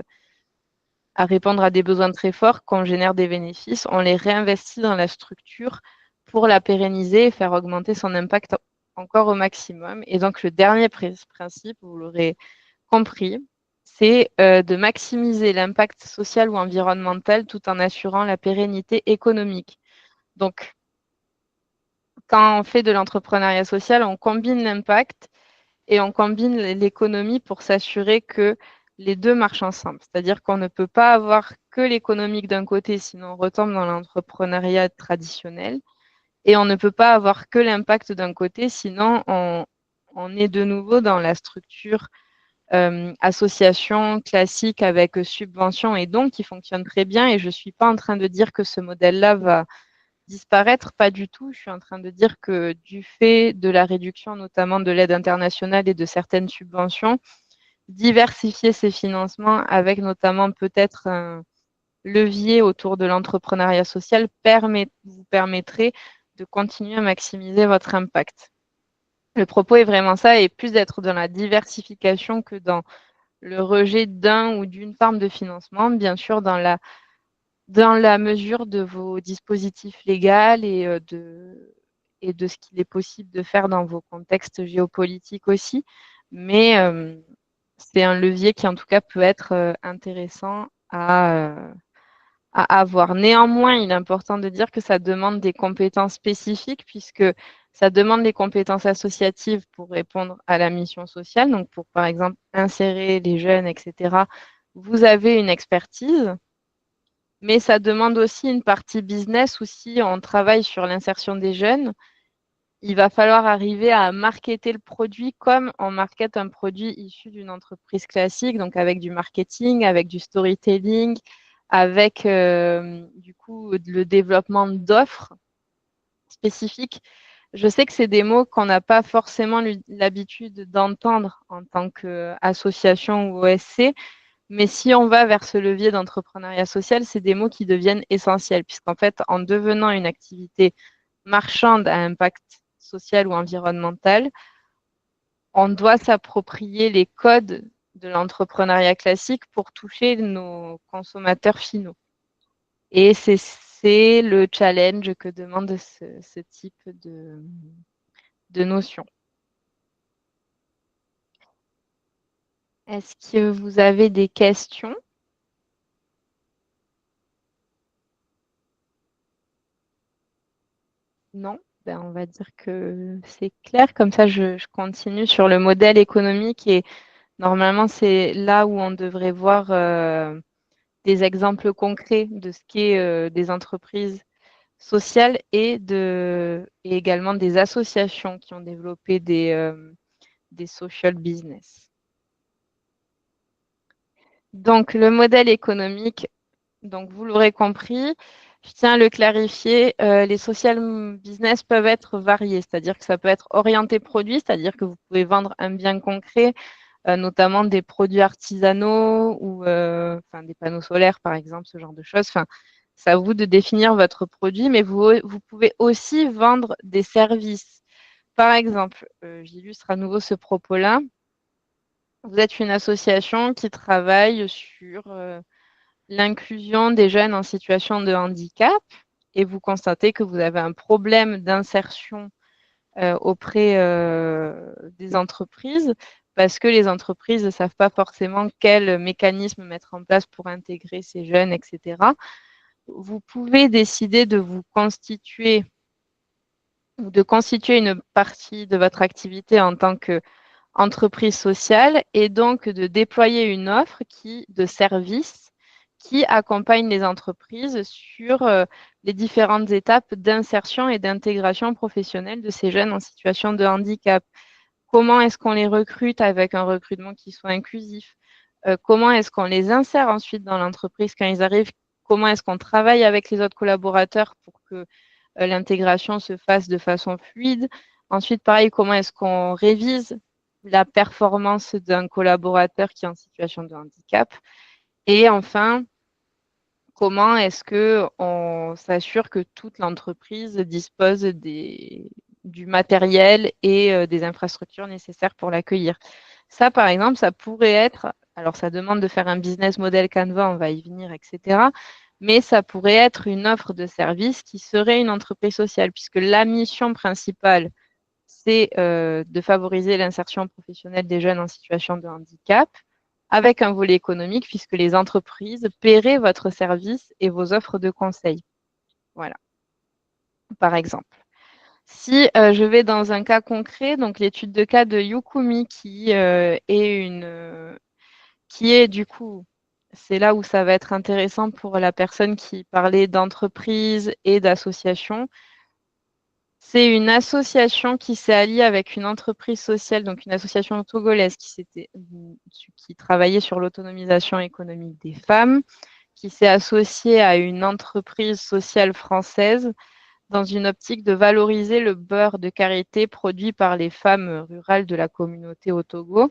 Speaker 1: à répondre à des besoins très forts, qu'on génère des bénéfices, on les réinvestit dans la structure pour la pérenniser et faire augmenter son impact encore au maximum. Et donc, le dernier principe, vous l'aurez compris, c'est de maximiser l'impact social ou environnemental tout en assurant la pérennité économique. Donc, quand on fait de l'entrepreneuriat social, on combine l'impact et on combine l'économie pour s'assurer que les deux marchent ensemble. C'est-à-dire qu'on ne peut pas avoir que l'économique d'un côté, sinon on retombe dans l'entrepreneuriat traditionnel. Et on ne peut pas avoir que l'impact d'un côté, sinon on est de nouveau dans la structure association classique avec subvention et donc qui fonctionne très bien. Et je ne suis pas en train de dire que ce modèle-là va disparaître, pas du tout. Je suis en train de dire que du fait de la réduction notamment de l'aide internationale et de certaines subventions, diversifier ces financements avec notamment peut-être un levier autour de l'entrepreneuriat social vous permettrait de continuer à maximiser votre impact. Le propos est vraiment ça, et plus d'être dans la diversification que dans le rejet d'un ou d'une forme de financement, bien sûr dans la mesure de vos dispositifs légaux et de ce qu'il est possible de faire dans vos contextes géopolitiques aussi. Mais c'est un levier qui, en tout cas, peut être intéressant à avoir. Néanmoins, il est important de dire que ça demande des compétences spécifiques puisque ça demande des compétences associatives pour répondre à la mission sociale. Donc, pour, par exemple, insérer les jeunes, etc., vous avez une expertise, mais ça demande aussi une partie business où si on travaille sur l'insertion des jeunes, il va falloir arriver à marketer le produit comme on market un produit issu d'une entreprise classique, donc avec du marketing, avec du storytelling, avec du coup le développement d'offres spécifiques. Je sais que c'est des mots qu'on n'a pas forcément l'habitude d'entendre en tant qu'association ou OSC, mais si on va vers ce levier d'entrepreneuriat social, c'est des mots qui deviennent essentiels, puisqu'en fait, en devenant une activité marchande à impact social ou environnemental, on doit s'approprier les codes de l'entrepreneuriat classique pour toucher nos consommateurs finaux. Et c'est le challenge que demande ce type de notion. Est-ce que vous avez des questions? Non? Ben, on va dire que c'est clair. Comme ça, je continue sur le modèle économique et Normalement, c'est là où on devrait voir des exemples concrets de ce qu'est des entreprises sociales et également des associations qui ont développé des social business. Donc, le modèle économique, donc vous l'aurez compris, je tiens à le clarifier, les social business peuvent être variés, c'est-à-dire que ça peut être orienté produit, c'est-à-dire que vous pouvez vendre un bien concret, notamment des produits artisanaux ou des panneaux solaires, par exemple, ce genre de choses. Enfin, c'est à vous de définir votre produit, mais vous pouvez aussi vendre des services. Par exemple, j'illustre à nouveau ce propos-là. Vous êtes une association qui travaille sur l'inclusion des jeunes en situation de handicap et vous constatez que vous avez un problème d'insertion auprès des entreprises parce que les entreprises ne savent pas forcément quel mécanisme mettre en place pour intégrer ces jeunes, etc. Vous pouvez décider de vous constituer ou de constituer une partie de votre activité en tant qu'entreprise sociale et donc de déployer une offre de services qui accompagne les entreprises sur les différentes étapes d'insertion et d'intégration professionnelle de ces jeunes en situation de handicap. Comment est-ce qu'on les recrute avec un recrutement qui soit inclusif? Comment est-ce qu'on les insère ensuite dans l'entreprise quand ils arrivent? Comment est-ce qu'on travaille avec les autres collaborateurs pour que l'intégration se fasse de façon fluide? Ensuite, pareil, comment est-ce qu'on révise la performance d'un collaborateur qui est en situation de handicap? Et enfin, comment est-ce qu'on s'assure que toute l'entreprise dispose du matériel et des infrastructures nécessaires pour l'accueillir? Ça, par exemple, ça pourrait être, alors ça demande de faire un business model Canva, on va y venir, etc. Mais ça pourrait être une offre de service qui serait une entreprise sociale, puisque la mission principale, c'est de favoriser l'insertion professionnelle des jeunes en situation de handicap, avec un volet économique, puisque les entreprises paieraient votre service et vos offres de conseil. Voilà, par exemple. Si je vais dans un cas concret, donc l'étude de cas de Yukumi, qui est du coup, c'est là où ça va être intéressant pour la personne qui parlait d'entreprise et d'association. C'est une association qui s'est alliée avec une entreprise sociale, donc une association togolaise qui travaillait sur l'autonomisation économique des femmes, qui s'est associée à une entreprise sociale française dans une optique de valoriser le beurre de karité produit par les femmes rurales de la communauté au Togo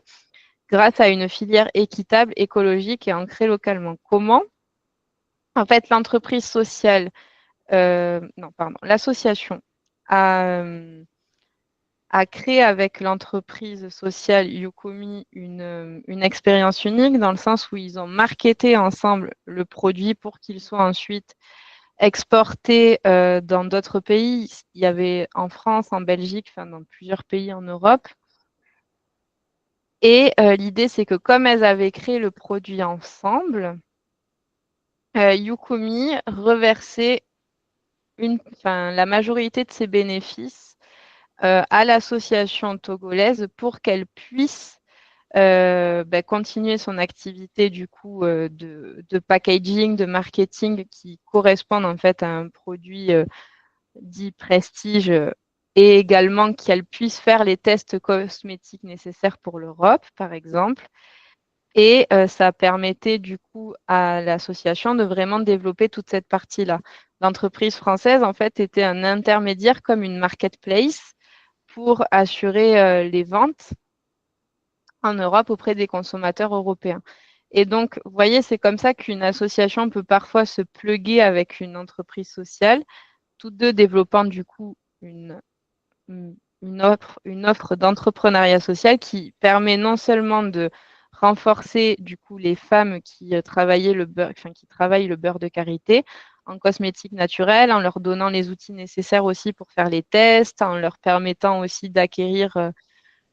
Speaker 1: grâce à une filière équitable, écologique et ancrée localement. Comment? En fait, l'entreprise sociale, l'association a créé avec l'entreprise sociale Yukomi une expérience unique dans le sens où ils ont marketé ensemble le produit pour qu'il soit ensuite exporté dans d'autres pays. Il y avait en France, en Belgique, dans plusieurs pays en Europe. Et l'idée, c'est que comme elles avaient créé le produit ensemble, Yukomi reversait la majorité de ses bénéfices à l'association togolaise pour qu'elle puisse continuer son activité du coup de packaging, de marketing qui correspondent en fait à un produit dit prestige et également qu'elle puisse faire les tests cosmétiques nécessaires pour l'Europe, par exemple. Et ça permettait du coup à l'association de vraiment développer toute cette partie-là. L'entreprise française, en fait, était un intermédiaire comme une marketplace pour assurer les ventes en Europe auprès des consommateurs européens. Et donc, vous voyez, c'est comme ça qu'une association peut parfois se pluguer avec une entreprise sociale, toutes deux développant du coup une offre d'entrepreneuriat social qui permet non seulement de renforcer du coup les femmes qui travaillent le beurre de karité en cosmétique naturelle, en leur donnant les outils nécessaires aussi pour faire les tests, en leur permettant aussi d'acquérir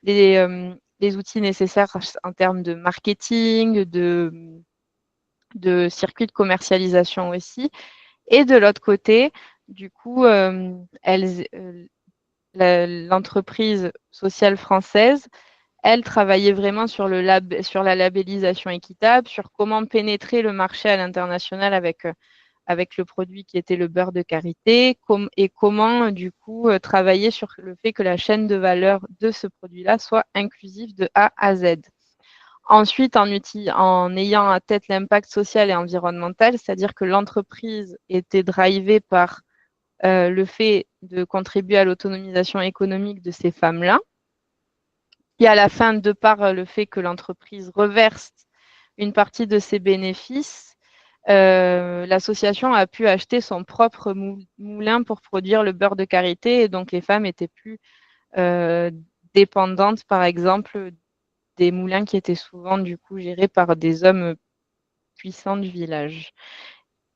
Speaker 1: les outils nécessaires en termes de marketing, de circuits de commercialisation aussi. Et de l'autre côté, du coup, l'entreprise sociale française, elle travaillait vraiment sur la labellisation équitable, sur comment pénétrer le marché à l'international avec le produit qui était le beurre de karité, et comment, du coup, travailler sur le fait que la chaîne de valeur de ce produit-là soit inclusive de A à Z. Ensuite, en ayant à tête l'impact social et environnemental, c'est-à-dire que l'entreprise était drivée par le fait de contribuer à l'autonomisation économique de ces femmes-là, et à la fin, de par le fait que l'entreprise reverse une partie de ses bénéfices, l'association a pu acheter son propre moulin pour produire le beurre de karité, et donc les femmes étaient plus dépendantes, par exemple, des moulins qui étaient souvent du coup gérés par des hommes puissants du village.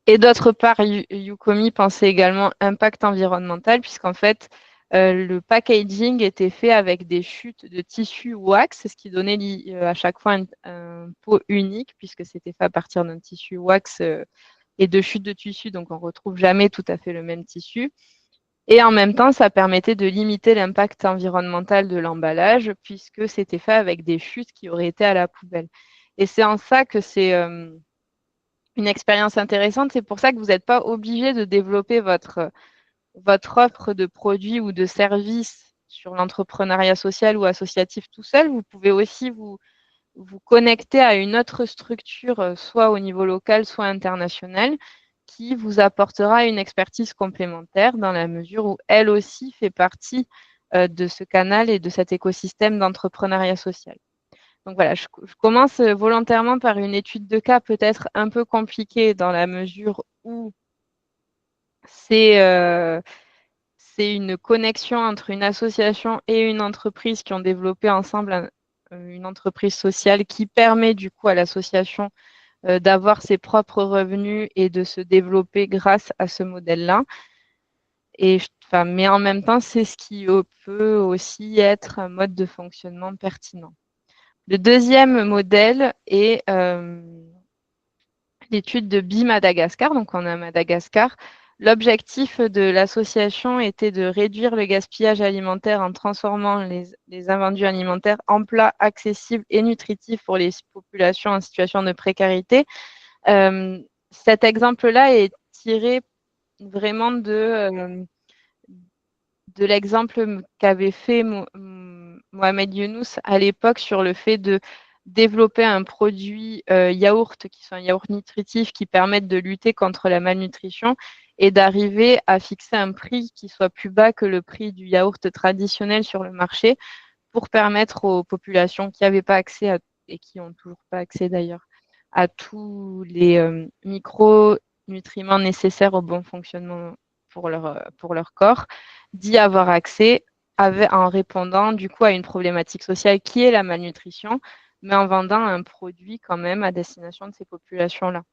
Speaker 1: Et d'autre part, Yukomi pensait également impact environnemental, puisqu'en fait, le packaging était fait avec des chutes de tissu wax, ce qui donnait à chaque fois un pot unique, puisque c'était fait à partir d'un tissu wax et de chutes de tissu, donc on ne retrouve jamais tout à fait le même tissu. Et en même temps, ça permettait de limiter l'impact environnemental de l'emballage, puisque c'était fait avec des chutes qui auraient été à la poubelle. Et c'est en ça que c'est une expérience intéressante. C'est pour ça que vous n'êtes pas obligé de développer votre offre de produits ou de services sur l'entrepreneuriat social ou associatif tout seul. Vous pouvez aussi vous connecter à une autre structure, soit au niveau local, soit international, qui vous apportera une expertise complémentaire dans la mesure où elle aussi fait partie de ce canal et de cet écosystème d'entrepreneuriat social. Donc voilà, je commence volontairement par une étude de cas peut-être un peu compliquée dans la mesure où c'est une connexion entre une association et une entreprise qui ont développé ensemble une entreprise sociale qui permet du coup à l'association d'avoir ses propres revenus et de se développer grâce à ce modèle-là. Mais en même temps, c'est ce qui peut aussi être un mode de fonctionnement pertinent. Le deuxième modèle est l'étude de Bi-Madagascar. Donc, on est à Madagascar. L'objectif de l'association était de réduire le gaspillage alimentaire en transformant les invendus alimentaires en plats accessibles et nutritifs pour les populations en situation de précarité. Cet exemple-là est tiré vraiment de l'exemple qu'avait fait Mohamed Younous à l'époque sur le fait de développer un produit yaourt qui soit un yaourt nutritif qui permette de lutter contre la malnutrition et d'arriver à fixer un prix qui soit plus bas que le prix du yaourt traditionnel sur le marché pour permettre aux populations qui n'avaient pas accès et qui n'ont toujours pas accès d'ailleurs à tous les micronutriments nécessaires au bon fonctionnement pour leur corps, d'y avoir accès en répondant du coup à une problématique sociale qui est la malnutrition, mais en vendant un produit quand même à destination de ces populations-là.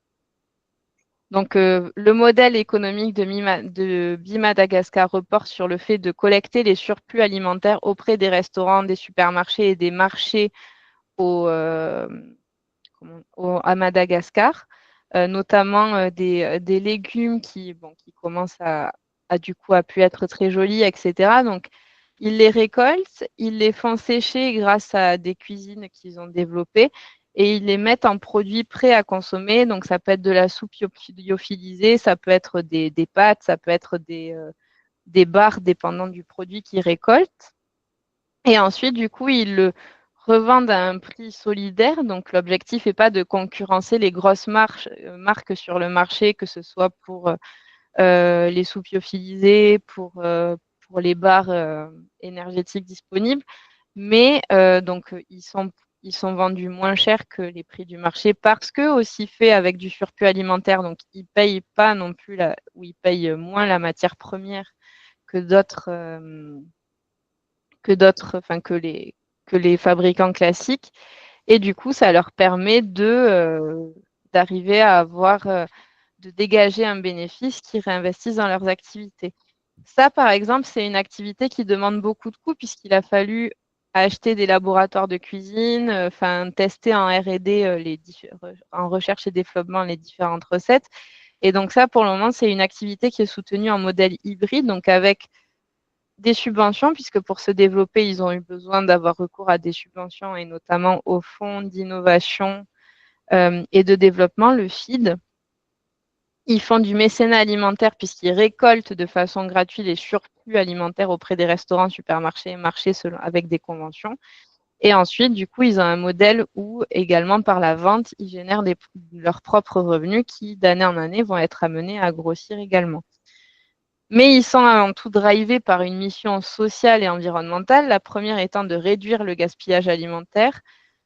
Speaker 1: Donc, le modèle économique de Bi-Madagascar repose sur le fait de collecter les surplus alimentaires auprès des restaurants, des supermarchés et des marchés à Madagascar, notamment des légumes qui commencent à pu être très jolis, etc. Donc, ils les récoltent, ils les font sécher grâce à des cuisines qu'ils ont développées et ils les mettent en produits prêts à consommer. Donc, ça peut être de la soupe lyophilisée, ça peut être des pâtes, ça peut être des barres dépendant du produit qu'ils récoltent. Et ensuite, du coup, ils le revendent à un prix solidaire. Donc, l'objectif n'est pas de concurrencer les grosses marques sur le marché, que ce soit pour les soupes lyophilisées, pour les barres énergétiques disponibles. Mais donc, ils sont vendus moins cher que les prix du marché parce que aussi fait avec du surplus alimentaire. Donc, ils ne payent pas non plus ou ils payent moins la matière première que les fabricants classiques. Et du coup, ça leur permet d'arriver à de dégager un bénéfice qu'ils réinvestissent dans leurs activités. Ça, par exemple, c'est une activité qui demande beaucoup de coûts puisqu'il a fallu acheter des laboratoires de cuisine, tester en R&D, en recherche et développement, les différentes recettes. Et donc ça, pour le moment, c'est une activité qui est soutenue en modèle hybride, donc avec des subventions, puisque pour se développer, ils ont eu besoin d'avoir recours à des subventions et notamment au fonds d'innovation et de développement, le FID. Ils font du mécénat alimentaire puisqu'ils récoltent de façon gratuite les surplus alimentaires auprès des restaurants, supermarchés et marchés avec des conventions. Et ensuite, du coup, ils ont un modèle où également par la vente, ils génèrent leurs propres revenus qui, d'année en année, vont être amenés à grossir également. Mais ils sont avant tout drivés par une mission sociale et environnementale, la première étant de réduire le gaspillage alimentaire,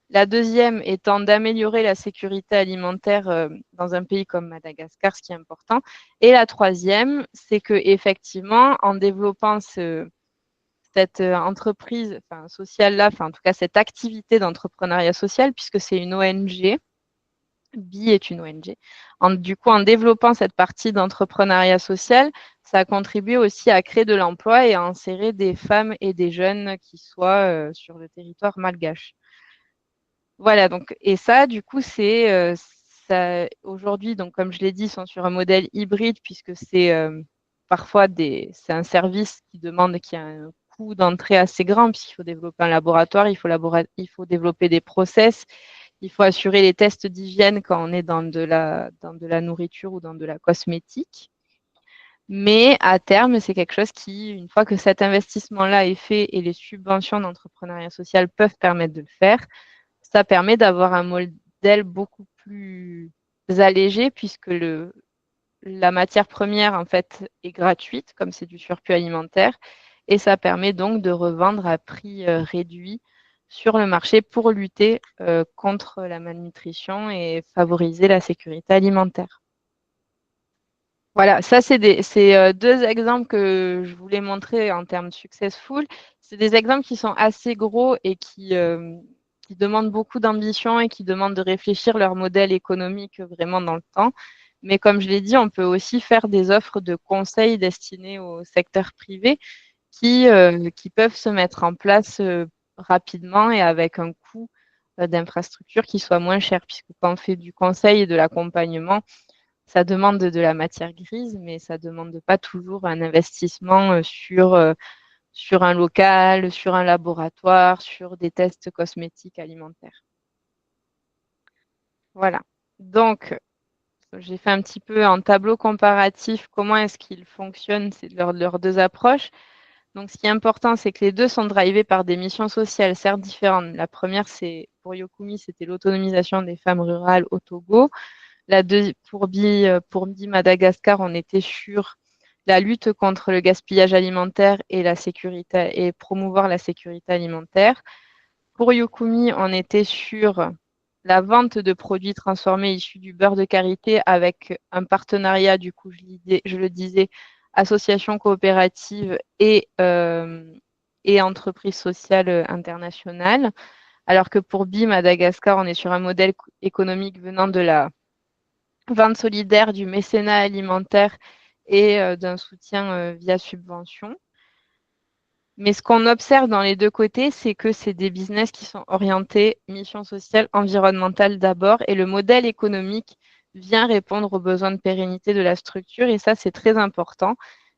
Speaker 1: la deuxième étant d'améliorer la sécurité alimentaire dans un pays comme Madagascar, ce qui est important. Et la troisième, c'est que effectivement, en développant cette entreprise sociale-là, en tout cas cette activité d'entrepreneuriat social, puisque c'est une ONG, BI est une ONG. Du coup, en développant cette partie d'entrepreneuriat social, ça a contribué aussi à créer de l'emploi et à insérer des femmes et des jeunes qui soient sur le territoire malgache. Voilà, donc, et ça, du coup, c'est aujourd'hui, donc comme je l'ai dit, ils sont sur un modèle hybride puisque c'est parfois c'est un service qui demande qu'il y a un coût d'entrée assez grand puisqu'il faut développer un laboratoire, il faut développer des process, il faut assurer les tests d'hygiène quand on est dans de la nourriture ou dans de la cosmétique. Mais à terme, c'est quelque chose qui, une fois que cet investissement-là est fait et les subventions d'entrepreneuriat social peuvent permettre de le faire, ça permet d'avoir un modèle beaucoup plus allégé puisque la matière première, en fait, est gratuite, comme c'est du surplus alimentaire, et ça permet donc de revendre à prix réduit sur le marché pour lutter contre la malnutrition et favoriser la sécurité alimentaire. Voilà, ça c'est deux exemples que je voulais montrer en termes successful. C'est des exemples qui sont assez gros et qui demandent beaucoup d'ambition et qui demandent de réfléchir leur modèle économique vraiment dans le temps. Mais comme je l'ai dit, on peut aussi faire des offres de conseils destinées au secteur privé qui peuvent se mettre en place rapidement et avec un coût d'infrastructure qui soit moins cher, puisque quand on fait du conseil et de l'accompagnement, ça demande de la matière grise, mais ça ne demande pas toujours un investissement sur un local, sur un laboratoire, sur des tests cosmétiques alimentaires. Voilà. Donc, j'ai fait un petit peu un tableau comparatif, comment est-ce qu'ils fonctionnent, c'est leurs deux approches. Donc, ce qui est important, c'est que les deux sont drivés par des missions sociales, certes différentes. La première, c'est pour Yokumi, c'était l'autonomisation des femmes rurales au Togo. Pour BI Madagascar, on était sur la lutte contre le gaspillage alimentaire et la sécurité et promouvoir la sécurité alimentaire. Pour Yokumi, on était sur la vente de produits transformés issus du beurre de karité avec un partenariat, du coup, je le disais, association coopérative et entreprise sociale internationale. Alors que pour BI Madagascar, on est sur un modèle économique venant de la vente solidaire, du mécénat alimentaire et d'un soutien via subvention. Mais ce qu'on observe dans les deux côtés, c'est que c'est des business qui sont orientés mission sociale, environnementale d'abord, et le modèle économique vient répondre aux besoins de pérennité de la structure, et ça, c'est très important.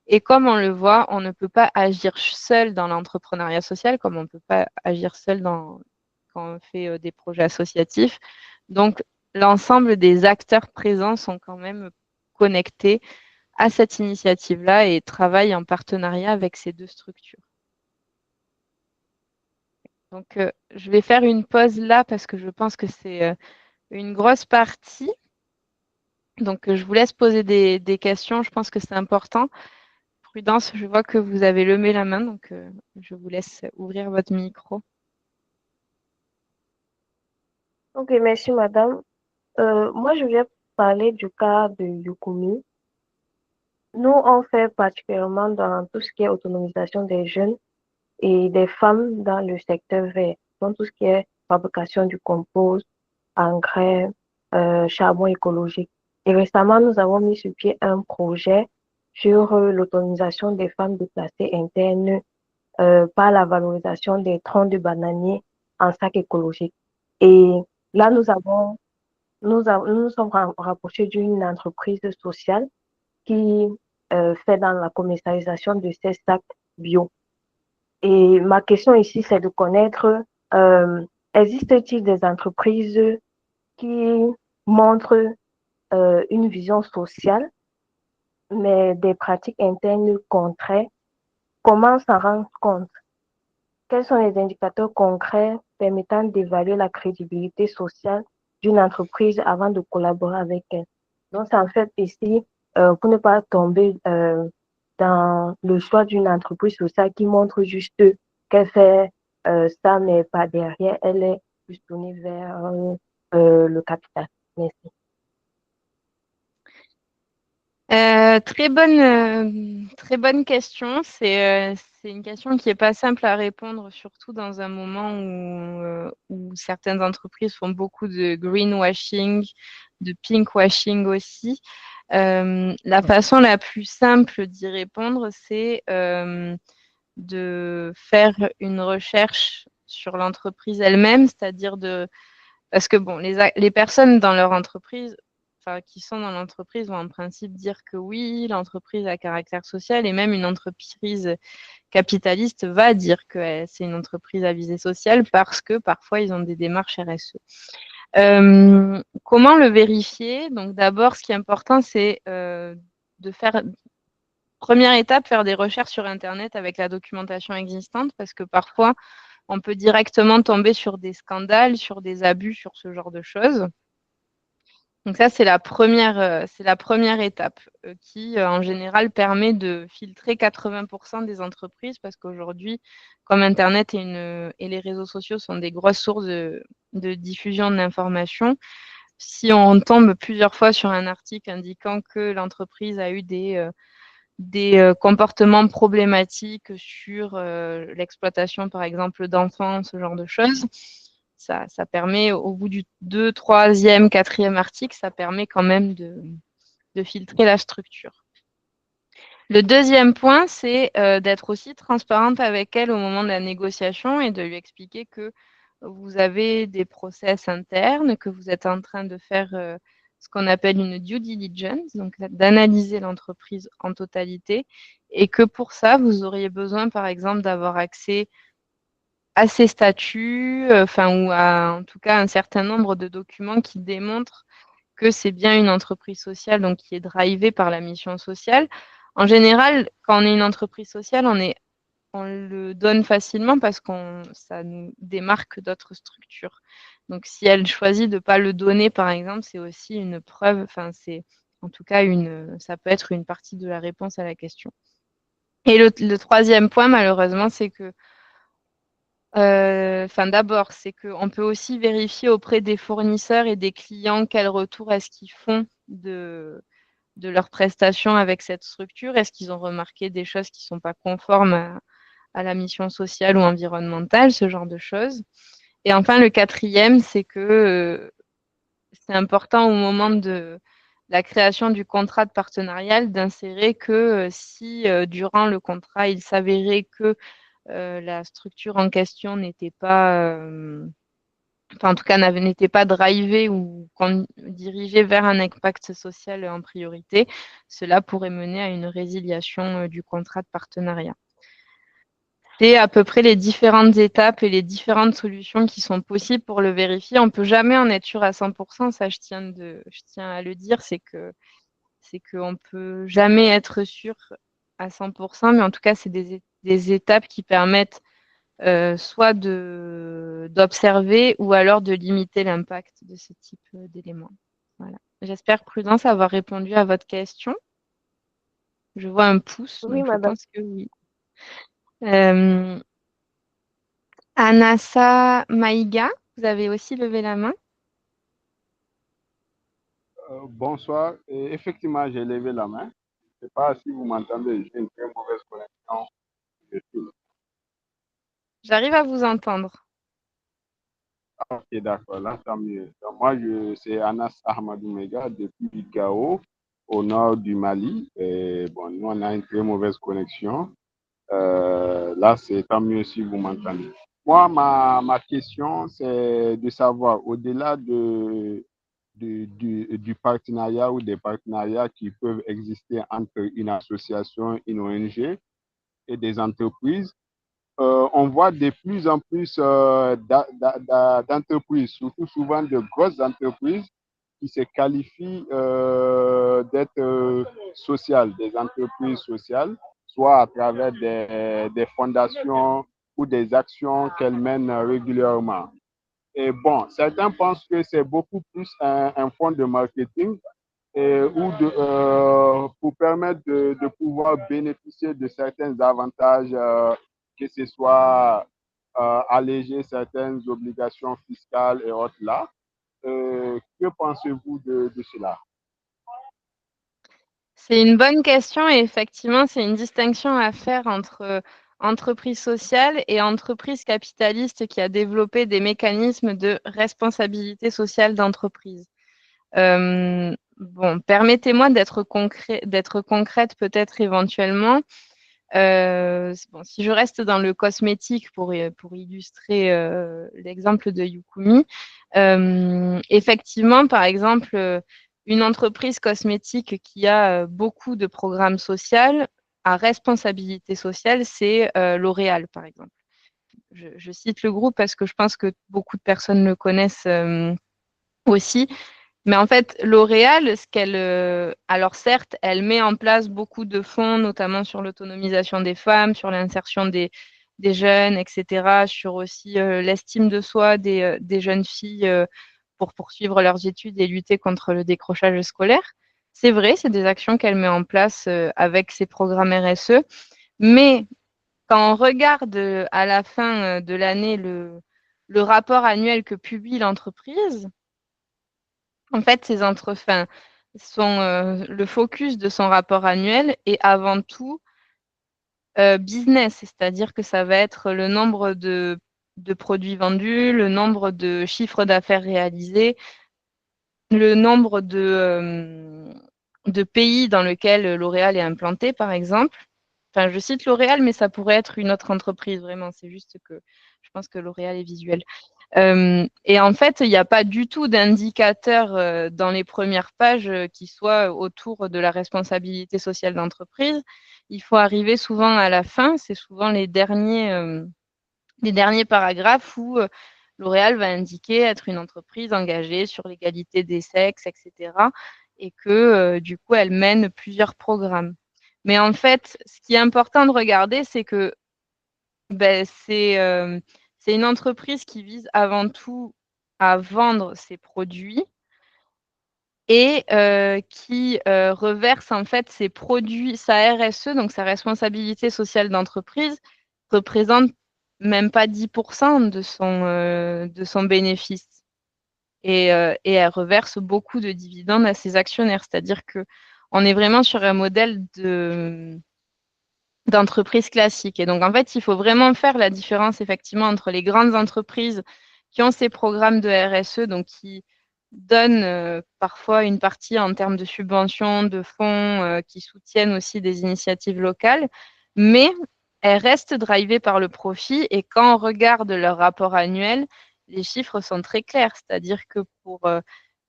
Speaker 1: Et comme on le voit, on ne peut pas agir seul dans l'entrepreneuriat social, comme on ne peut pas agir seul quand on fait des projets associatifs. Donc, l'ensemble des acteurs présents sont quand même connectés à cette initiative-là et travaillent en partenariat avec ces deux structures. Donc, je vais faire une pause là parce que je pense que c'est une grosse partie. Donc, je vous laisse poser des questions. Je pense que c'est important. Prudence, je vois que vous avez levé la main, donc je vous laisse ouvrir votre micro.
Speaker 4: Ok, merci madame. Moi, je vais parler du cas de Yukumi. Nous, on fait particulièrement dans tout ce qui est autonomisation des jeunes et des femmes dans le secteur vert, dans tout ce qui est fabrication du compost, engrais, charbon écologique. Et récemment, nous avons mis sur pied un projet sur l'autonomisation des femmes déplacées internes par la valorisation des troncs de bananiers en sac écologique. Et là, nous nous sommes rapprochés d'une entreprise sociale qui fait dans la commercialisation de ces sacs bio. Et ma question ici, c'est de connaître, existe-t-il des entreprises qui montrent une vision sociale, mais des pratiques internes contraires? Comment s'en rendre compte? Quels sont les indicateurs concrets permettant d'évaluer la crédibilité sociale d'une entreprise avant de collaborer avec elle? Donc, c'est en fait ici, pour ne pas tomber dans le choix d'une entreprise sociale qui montre juste qu'elle fait ça, mais pas derrière, elle est plus tournée vers le capital. Merci.
Speaker 1: Très bonne question. C'est une question qui n'est pas simple à répondre, surtout dans un moment où certaines entreprises font beaucoup de greenwashing, de pinkwashing aussi. La façon la plus simple d'y répondre, c'est de faire une recherche sur l'entreprise elle-même, c'est-à-dire parce que bon, les personnes dans leur entreprise, enfin, qui sont dans l'entreprise, vont en principe dire que oui, l'entreprise a caractère social, et même une entreprise capitaliste va dire que c'est une entreprise à visée sociale parce que parfois ils ont des démarches RSE. Comment le vérifier? Donc d'abord, ce qui est important, c'est de faire, première étape, faire des recherches sur Internet avec la documentation existante, parce que parfois, on peut directement tomber sur des scandales, sur des abus, sur ce genre de choses. Donc ça, c'est la première étape qui, en général, permet de filtrer 80% des entreprises, parce qu'aujourd'hui, comme Internet et les réseaux sociaux sont des grosses sources de diffusion de l'information, si on tombe plusieurs fois sur un article indiquant que l'entreprise a eu des comportements problématiques sur l'exploitation, par exemple, d'enfants, ce genre de choses, ça permet, au bout du 2e, 3e, 4e article, ça permet quand même de filtrer la structure. Le deuxième point, c'est d'être aussi transparente avec elle au moment de la négociation et de lui expliquer que vous avez des process internes, que vous êtes en train de faire ce qu'on appelle une due diligence, donc d'analyser l'entreprise en totalité, et que pour ça, vous auriez besoin, par exemple, d'avoir accès à ses statuts, ou en tout cas un certain nombre de documents qui démontrent que c'est bien une entreprise sociale, donc qui est drivée par la mission sociale. En général, quand on est une entreprise sociale, on le donne facilement parce que ça nous démarque d'autres structures. Donc, si elle choisit de ne pas le donner, par exemple, c'est aussi une preuve, c'est en tout cas ça peut être une partie de la réponse à la question. Et le troisième point, malheureusement, c'est que d'abord, c'est qu'on peut aussi vérifier auprès des fournisseurs et des clients quel retour est-ce qu'ils font de leurs prestations avec cette structure. Est-ce qu'ils ont remarqué des choses qui ne sont pas conformes à la mission sociale ou environnementale, ce genre de choses. Et enfin, le quatrième, c'est que c'est important au moment de la création du contrat de partenariat d'insérer que si durant le contrat, il s'avérait que la structure en question n'était pas, en tout cas, n'était pas drivée ou dirigée vers un impact social en priorité, cela pourrait mener à une résiliation du contrat de partenariat. C'est à peu près les différentes étapes et les différentes solutions qui sont possibles pour le vérifier. On ne peut jamais en être sûr à 100%, ça je tiens à le dire, c'est qu'on ne peut jamais être sûr à 100%, mais en tout cas, c'est des étapes qui permettent soit d'observer ou alors de limiter l'impact de ce type d'éléments. Voilà. J'espère, Prudence, avoir répondu à votre question. Je vois un pouce,
Speaker 4: Oui,
Speaker 1: donc je
Speaker 4: madame.
Speaker 1: pense que oui. Anassa Maïga, vous avez aussi levé la main.
Speaker 9: Bonsoir. Et effectivement, j'ai levé la main. Je ne sais pas si vous m'entendez. J'ai une très mauvaise connexion.
Speaker 1: J'arrive à vous entendre.
Speaker 9: Ok, d'accord. Là, tant mieux. Donc, moi, c'est Anas Ahmadou Mega depuis Gao, au nord du Mali. Et bon, nous, on a une très mauvaise connexion. Là, c'est tant mieux si vous m'entendez. Moi, ma question, c'est de savoir, au-delà du partenariat ou des partenariats qui peuvent exister entre une association, une ONG et des entreprises, on voit de plus en plus d'entreprises, surtout souvent de grosses entreprises, qui se qualifient d'être sociales, des entreprises sociales, soit à travers des fondations ou des actions qu'elles mènent régulièrement. Et bon, certains pensent que c'est beaucoup plus un fonds de marketing pour permettre de pouvoir bénéficier de certains avantages, que ce soit alléger certaines obligations fiscales et autres là. Que pensez-vous de cela?
Speaker 1: C'est une bonne question et effectivement, c'est une distinction à faire entre entreprise sociale et entreprise capitaliste qui a développé des mécanismes de responsabilité sociale d'entreprise. Bon, permettez-moi d'être concrète peut-être éventuellement. Bon, si je reste dans le cosmétique pour illustrer l'exemple de Yukumi, effectivement, par exemple, une entreprise cosmétique qui a beaucoup de programmes sociaux à responsabilité sociale, c'est L'Oréal, par exemple. Je cite le groupe parce que je pense que beaucoup de personnes le connaissent aussi. Mais en fait, L'Oréal, alors certes, elle met en place beaucoup de fonds, notamment sur l'autonomisation des femmes, sur l'insertion des jeunes, etc., sur aussi l'estime de soi des jeunes filles pour poursuivre leurs études et lutter contre le décrochage scolaire. C'est vrai, c'est des actions qu'elle met en place avec ses programmes RSE. Mais quand on regarde à la fin de l'année le rapport annuel que publie l'entreprise, en fait, le focus de son rapport annuel est avant tout business, c'est-à-dire que ça va être le nombre de produits vendus, le nombre de chiffres d'affaires réalisés, le nombre de pays dans lesquels L'Oréal est implanté, par exemple. Enfin, je cite L'Oréal, mais ça pourrait être une autre entreprise, vraiment. C'est juste que je pense que L'Oréal est visuel. Et en fait, il n'y a pas du tout d'indicateur dans les premières pages qui soit autour de la responsabilité sociale d'entreprise. Il faut arriver souvent à la fin, c'est souvent les derniers paragraphes où L'Oréal va indiquer être une entreprise engagée sur l'égalité des sexes, etc. Et que du coup, elle mène plusieurs programmes. Mais en fait, ce qui est important de regarder, c'est que c'est une entreprise qui vise avant tout à vendre ses produits et qui reverse en fait ses produits, sa RSE, donc sa responsabilité sociale d'entreprise, représente même pas 10% de son bénéfice. Et elle reverse beaucoup de dividendes à ses actionnaires. C'est-à-dire qu'on est vraiment sur un modèle d'entreprise classique. Et donc, en fait, il faut vraiment faire la différence, effectivement, entre les grandes entreprises qui ont ces programmes de RSE, donc qui donnent parfois une partie en termes de subventions, de fonds, qui soutiennent aussi des initiatives locales, mais elles restent drivées par le profit. Et quand on regarde leur rapport annuel, les chiffres sont très clairs, c'est-à-dire que pour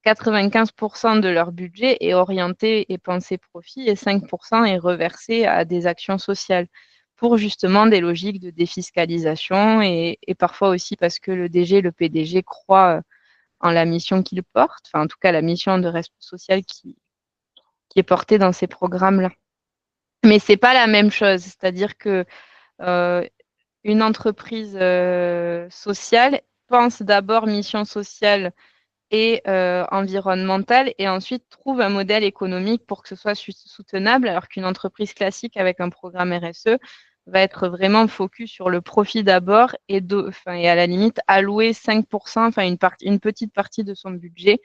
Speaker 1: 95% de leur budget est orienté et pensé profit et 5% est reversé à des actions sociales pour justement des logiques de défiscalisation et parfois aussi parce que le DG, le PDG croient en la mission qu'ils portent, enfin en tout cas la mission de responsabilité sociale qui est portée dans ces programmes-là. Mais ce n'est pas la même chose, c'est-à-dire que une entreprise sociale pense d'abord mission sociale et environnementale et ensuite trouve un modèle économique pour que ce soit soutenable, alors qu'une entreprise classique avec un programme RSE va être vraiment focus sur le profit d'abord et à la limite allouer 5%, enfin une petite partie de son budget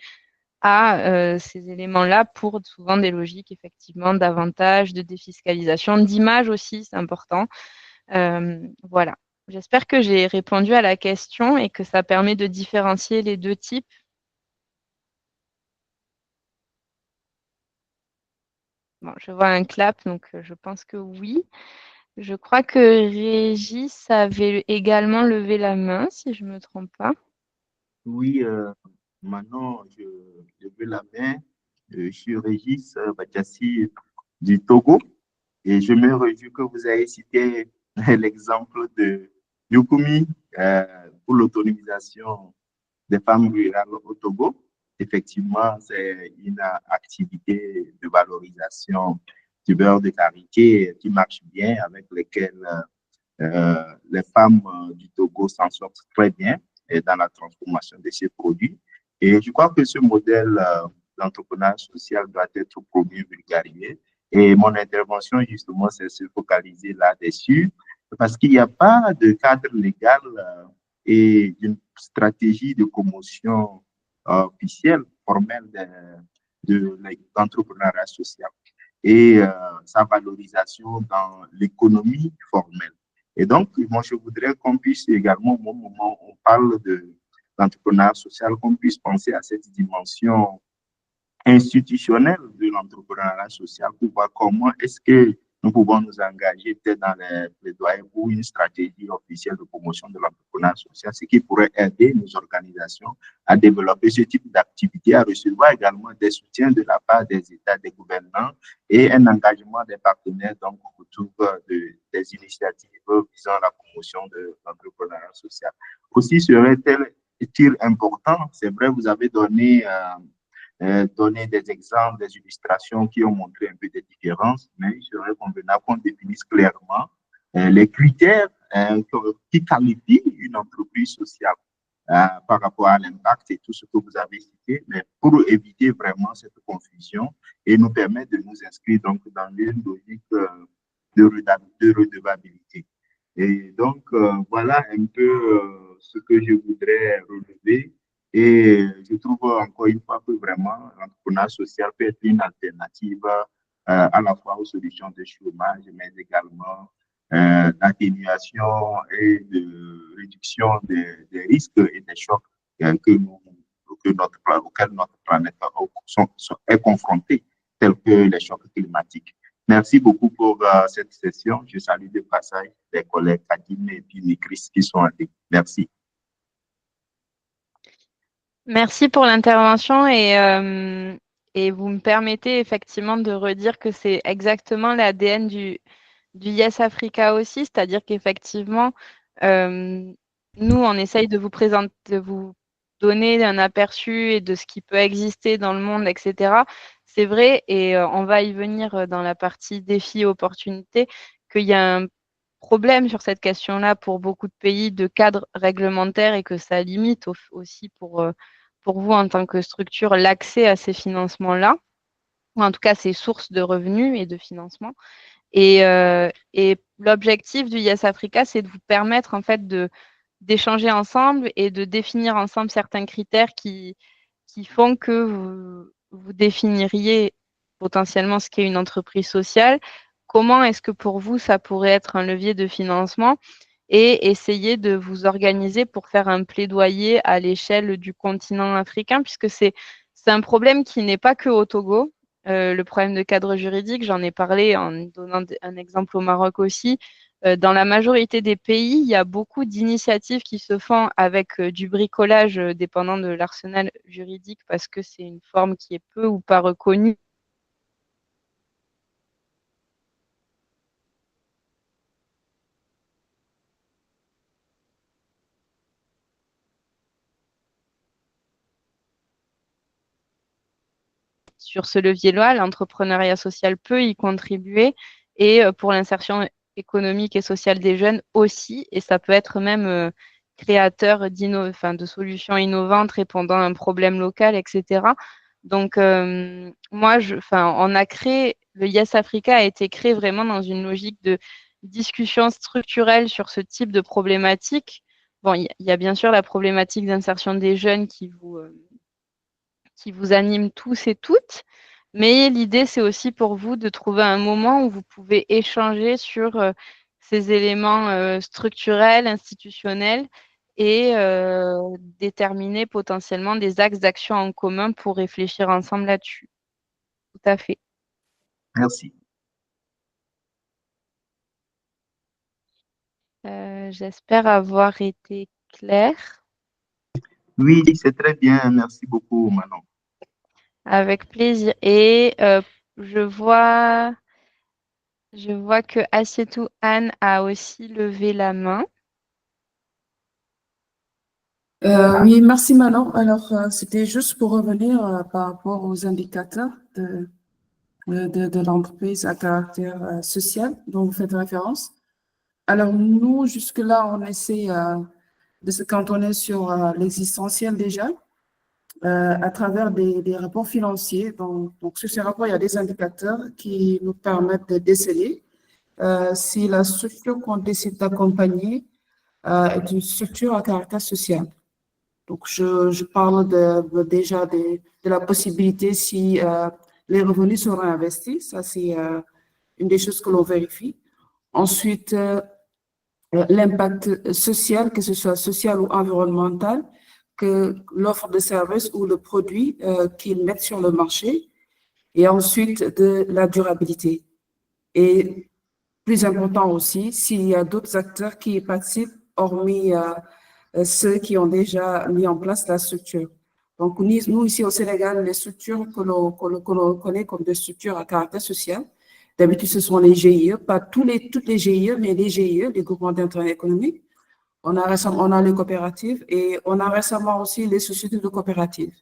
Speaker 1: à ces éléments-là pour souvent des logiques effectivement d'avantages, de défiscalisation, d'image aussi, c'est important. Voilà. J'espère que j'ai répondu à la question et que ça permet de différencier les deux types. Bon, je vois un clap, donc je pense que oui. Je crois que Régis avait également levé la main, si je ne me trompe pas.
Speaker 10: Oui, maintenant, je lève la main. Je suis Régis Badiassi du Togo et je me réjouis que vous ayez cité l'exemple de Yukumi pour l'autonomisation des femmes rurales au Togo. Effectivement, c'est une activité de valorisation du beurre de karité qui marche bien, avec lesquelles les femmes du Togo s'en sortent très bien dans la transformation de ces produits. Et je crois que ce modèle d'entrepreneuriat social doit être promu, vulgarisé. Et mon intervention, justement, c'est se focaliser là-dessus, parce qu'il n'y a pas de cadre légal et d'une stratégie de promotion officielle, formelle de l'entrepreneuriat social et sa valorisation dans l'économie formelle. Et donc, moi, je voudrais qu'on puisse également, au moment où on parle de l'entrepreneuriat social, qu'on puisse penser à cette dimension institutionnelle de l'entrepreneuriat social pour voir comment est-ce que nous pouvons nous engager peut-être dans les plaidoyers pour une stratégie officielle de promotion de l'entrepreneuriat social, ce qui pourrait aider nos organisations à développer ce type d'activité, à recevoir également des soutiens de la part des États, des gouvernants et un engagement des partenaires donc, autour des initiatives visant à la promotion de l'entrepreneuriat social. Aussi serait-il important, c'est vrai, vous avez donné des exemples, des illustrations qui ont montré un peu des différences, mais il serait convenable qu'on définisse clairement les critères qui qualifient une entreprise sociale par rapport à l'impact et tout ce que vous avez cité, mais pour éviter vraiment cette confusion et nous permettre de nous inscrire donc dans une logique de redevabilité. Et donc, voilà un peu ce que je voudrais relever. Et je trouve encore une fois que vraiment l'entrepreneuriat social peut être une alternative à la fois aux solutions de chômage, mais également d'atténuation et de réduction des risques et des chocs auxquels notre planète est confrontée, tels que les chocs climatiques. Merci beaucoup pour cette session. Je salue de passage les collègues Kadim et puis Chris qui sont allés. Merci.
Speaker 1: Merci pour l'intervention et vous me permettez effectivement de redire que c'est exactement l'ADN du Yes Africa aussi, c'est-à-dire qu'effectivement, nous, on essaye de vous présenter, de vous donner un aperçu et de ce qui peut exister dans le monde, etc. C'est vrai, et on va y venir dans la partie défis et opportunités, qu'il y a un problème sur cette question-là pour beaucoup de pays de cadre réglementaire et que ça limite aussi pour vous en tant que structure l'accès à ces financements-là, ou en tout cas ces sources de revenus et de financement. Et l'objectif du Yes Africa, c'est de vous permettre en fait d'échanger ensemble et de définir ensemble certains critères qui font que vous définiriez potentiellement ce qu'est une entreprise sociale. Comment est-ce que pour vous, ça pourrait être un levier de financement et essayer de vous organiser pour faire un plaidoyer à l'échelle du continent africain, puisque c'est un problème qui n'est pas que au Togo. Le problème de cadre juridique, j'en ai parlé en donnant un exemple au Maroc aussi. Dans la majorité des pays, il y a beaucoup d'initiatives qui se font avec du bricolage dépendant de l'arsenal juridique parce que c'est une forme qui est peu ou pas reconnue. Sur ce levier-là, l'entrepreneuriat social peut y contribuer et pour l'insertion économique et sociale des jeunes aussi. Et ça peut être même créateur de solutions innovantes répondant à un problème local, etc. Donc, moi, on a créé, le Yes Africa a été créé vraiment dans une logique de discussion structurelle sur ce type de problématique. Bon, il y a bien sûr la problématique d'insertion des jeunes qui vous anime tous et toutes. Mais l'idée, c'est aussi pour vous de trouver un moment où vous pouvez échanger sur ces éléments structurels, institutionnels et déterminer potentiellement des axes d'action en commun pour réfléchir ensemble là-dessus. Tout à fait.
Speaker 10: Merci.
Speaker 1: J'espère avoir été claire.
Speaker 10: Oui, c'est très bien. Merci beaucoup, Manon.
Speaker 1: Avec plaisir. Et je vois Je vois que Assietou Anne a aussi levé la main.
Speaker 7: Oui, merci Manon. Alors, c'était juste pour revenir par rapport aux indicateurs de l'entreprise à caractère social dont vous faites référence. Alors, nous, jusque-là, on essaie de se cantonner sur l'existentiel déjà, à travers des rapports financiers. Donc, sur ces rapports, il y a des indicateurs qui nous permettent de déceler si la structure qu'on décide d'accompagner est une structure à caractère social. Donc, je parle déjà de la possibilité si les revenus seront investis. Ça, c'est une des choses que l'on vérifie. Ensuite, l'impact social, que ce soit social ou environnemental, que l'offre de services ou le produit qu'ils mettent sur le marché. Et ensuite, de la durabilité. Et plus important aussi, s'il y a d'autres acteurs qui y participent, hormis ceux qui ont déjà mis en place la structure. Donc, nous, ici au Sénégal, les structures que l'on connaît comme des structures à caractère social, d'habitude, ce sont les GIE, pas toutes les GIE, mais les GIE, les groupements d'intérêt économique. On a les coopératives et on a récemment aussi les sociétés de coopératives.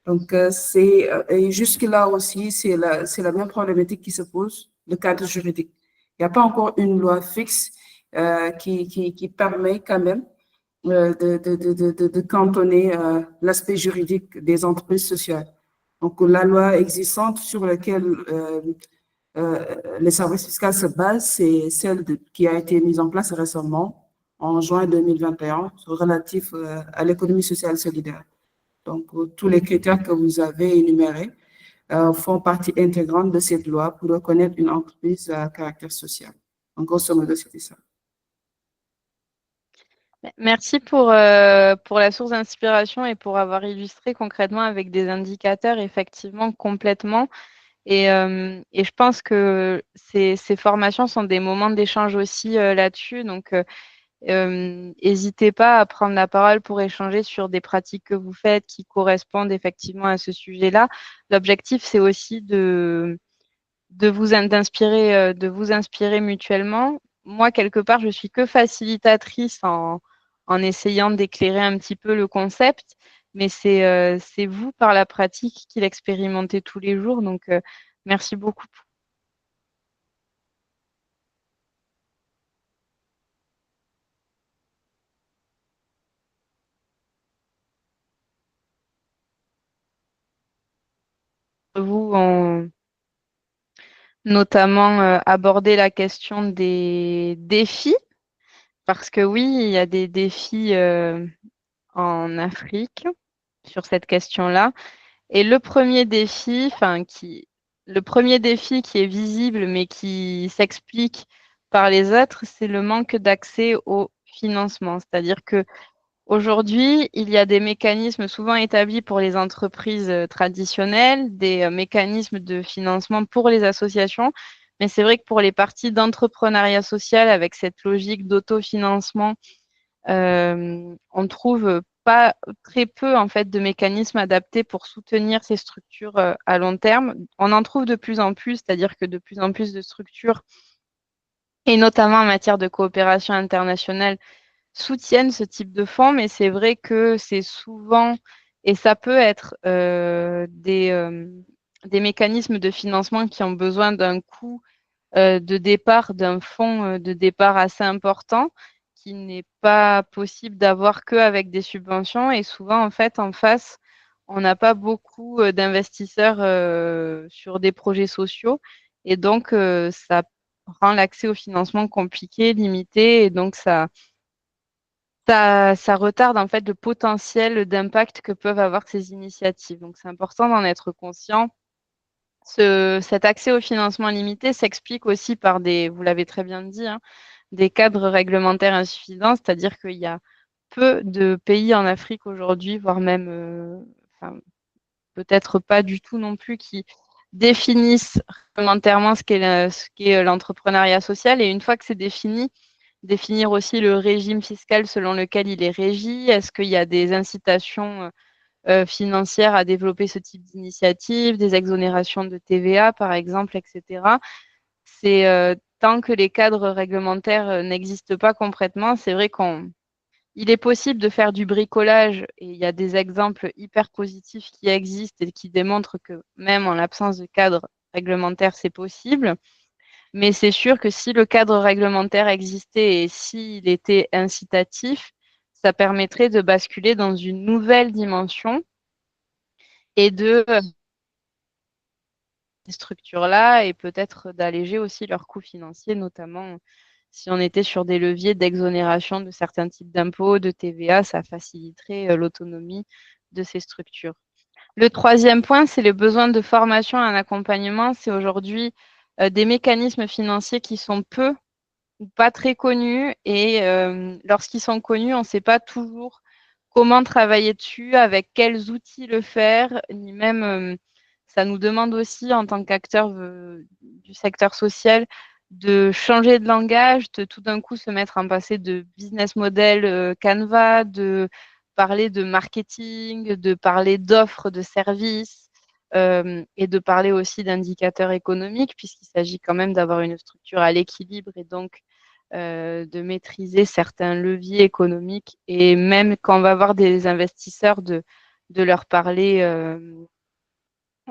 Speaker 7: Donc, et jusque-là aussi, c'est la même problématique qui se pose, le cadre juridique. Il n'y a pas encore une loi fixe qui permet quand même de cantonner l'aspect juridique des entreprises sociales. Donc, la loi existante sur laquelle les services fiscaux se basent, c'est celle qui a été mise en place récemment, en juin 2021, relatif à l'économie sociale solidaire. Donc, tous les critères que vous avez énumérés font partie intégrante de cette loi pour reconnaître une entreprise à caractère social. En grosso modo, c'était ça.
Speaker 1: Merci pour la source d'inspiration et pour avoir illustré concrètement avec des indicateurs, effectivement, complètement. Et je pense que ces formations sont des moments d'échange aussi là-dessus. Donc, n'hésitez pas à prendre la parole pour échanger sur des pratiques que vous faites qui correspondent effectivement à ce sujet-là. L'objectif, c'est aussi de vous inspirer mutuellement. Moi, quelque part, je suis que facilitatrice en essayant d'éclairer un petit peu le concept, mais c'est vous, par la pratique, qui l'expérimentez tous les jours. Donc, merci beaucoup. Vous, notamment aborder la question des défis, parce que oui, il y a des défis en Afrique sur cette question-là. Et le premier défi qui est visible, mais qui s'explique par les autres, c'est le manque d'accès au financement. C'est-à-dire que aujourd'hui, il y a des mécanismes souvent établis pour les entreprises traditionnelles, des mécanismes de financement pour les associations, mais c'est vrai que pour les parties d'entrepreneuriat social, avec cette logique d'autofinancement, on trouve pas très peu en fait de mécanismes adaptés pour soutenir ces structures à long terme. On en trouve de plus en plus, c'est-à-dire que de plus en plus de structures, et notamment en matière de coopération internationale, soutiennent ce type de fonds, mais c'est vrai que c'est souvent, et ça peut être des mécanismes de financement qui ont besoin d'un coût de départ, d'un fonds de départ assez important, qui n'est pas possible d'avoir qu'avec des subventions. Et souvent, en fait, en face, on n'a pas beaucoup d'investisseurs sur des projets sociaux. Et donc, ça rend l'accès au financement compliqué, limité, et donc ça retarde en fait le potentiel d'impact que peuvent avoir ces initiatives. Donc, c'est important d'en être conscient. Cet accès au financement limité s'explique aussi par vous l'avez très bien dit, hein, des cadres réglementaires insuffisants, c'est-à-dire qu'il y a peu de pays en Afrique aujourd'hui, voire même, enfin, peut-être pas du tout non plus, qui définissent réglementairement ce qu'est l'entrepreneuriat social. Et une fois que c'est défini, définir aussi le régime fiscal selon lequel il est régi. Est-ce qu'il y a des incitations financières à développer ce type d'initiative, des exonérations de TVA, par exemple, etc. c'est tant que les cadres réglementaires n'existent pas complètement, c'est vrai il est possible de faire du bricolage et il y a des exemples hyper positifs qui existent et qui démontrent que même en l'absence de cadre réglementaire, c'est possible. Mais c'est sûr que si le cadre réglementaire existait et s'il était incitatif, ça permettrait de basculer dans une nouvelle dimension et de ces structures-là et peut-être d'alléger aussi leurs coûts financiers, notamment si on était sur des leviers d'exonération de certains types d'impôts, de TVA, ça faciliterait l'autonomie de ces structures. Le troisième point, c'est les besoins de formation et un accompagnement. C'est aujourd'hui des mécanismes financiers qui sont peu ou pas très connus et lorsqu'ils sont connus, on ne sait pas toujours comment travailler dessus, avec quels outils le faire, ni même ça nous demande aussi en tant qu'acteur du secteur social de changer de langage, de tout d'un coup se mettre en passé de business model Canva, de parler de marketing, de parler d'offres de services et de parler aussi d'indicateurs économiques puisqu'il s'agit quand même d'avoir une structure à l'équilibre et donc de maîtriser certains leviers économiques et même quand on va voir des investisseurs, de leur parler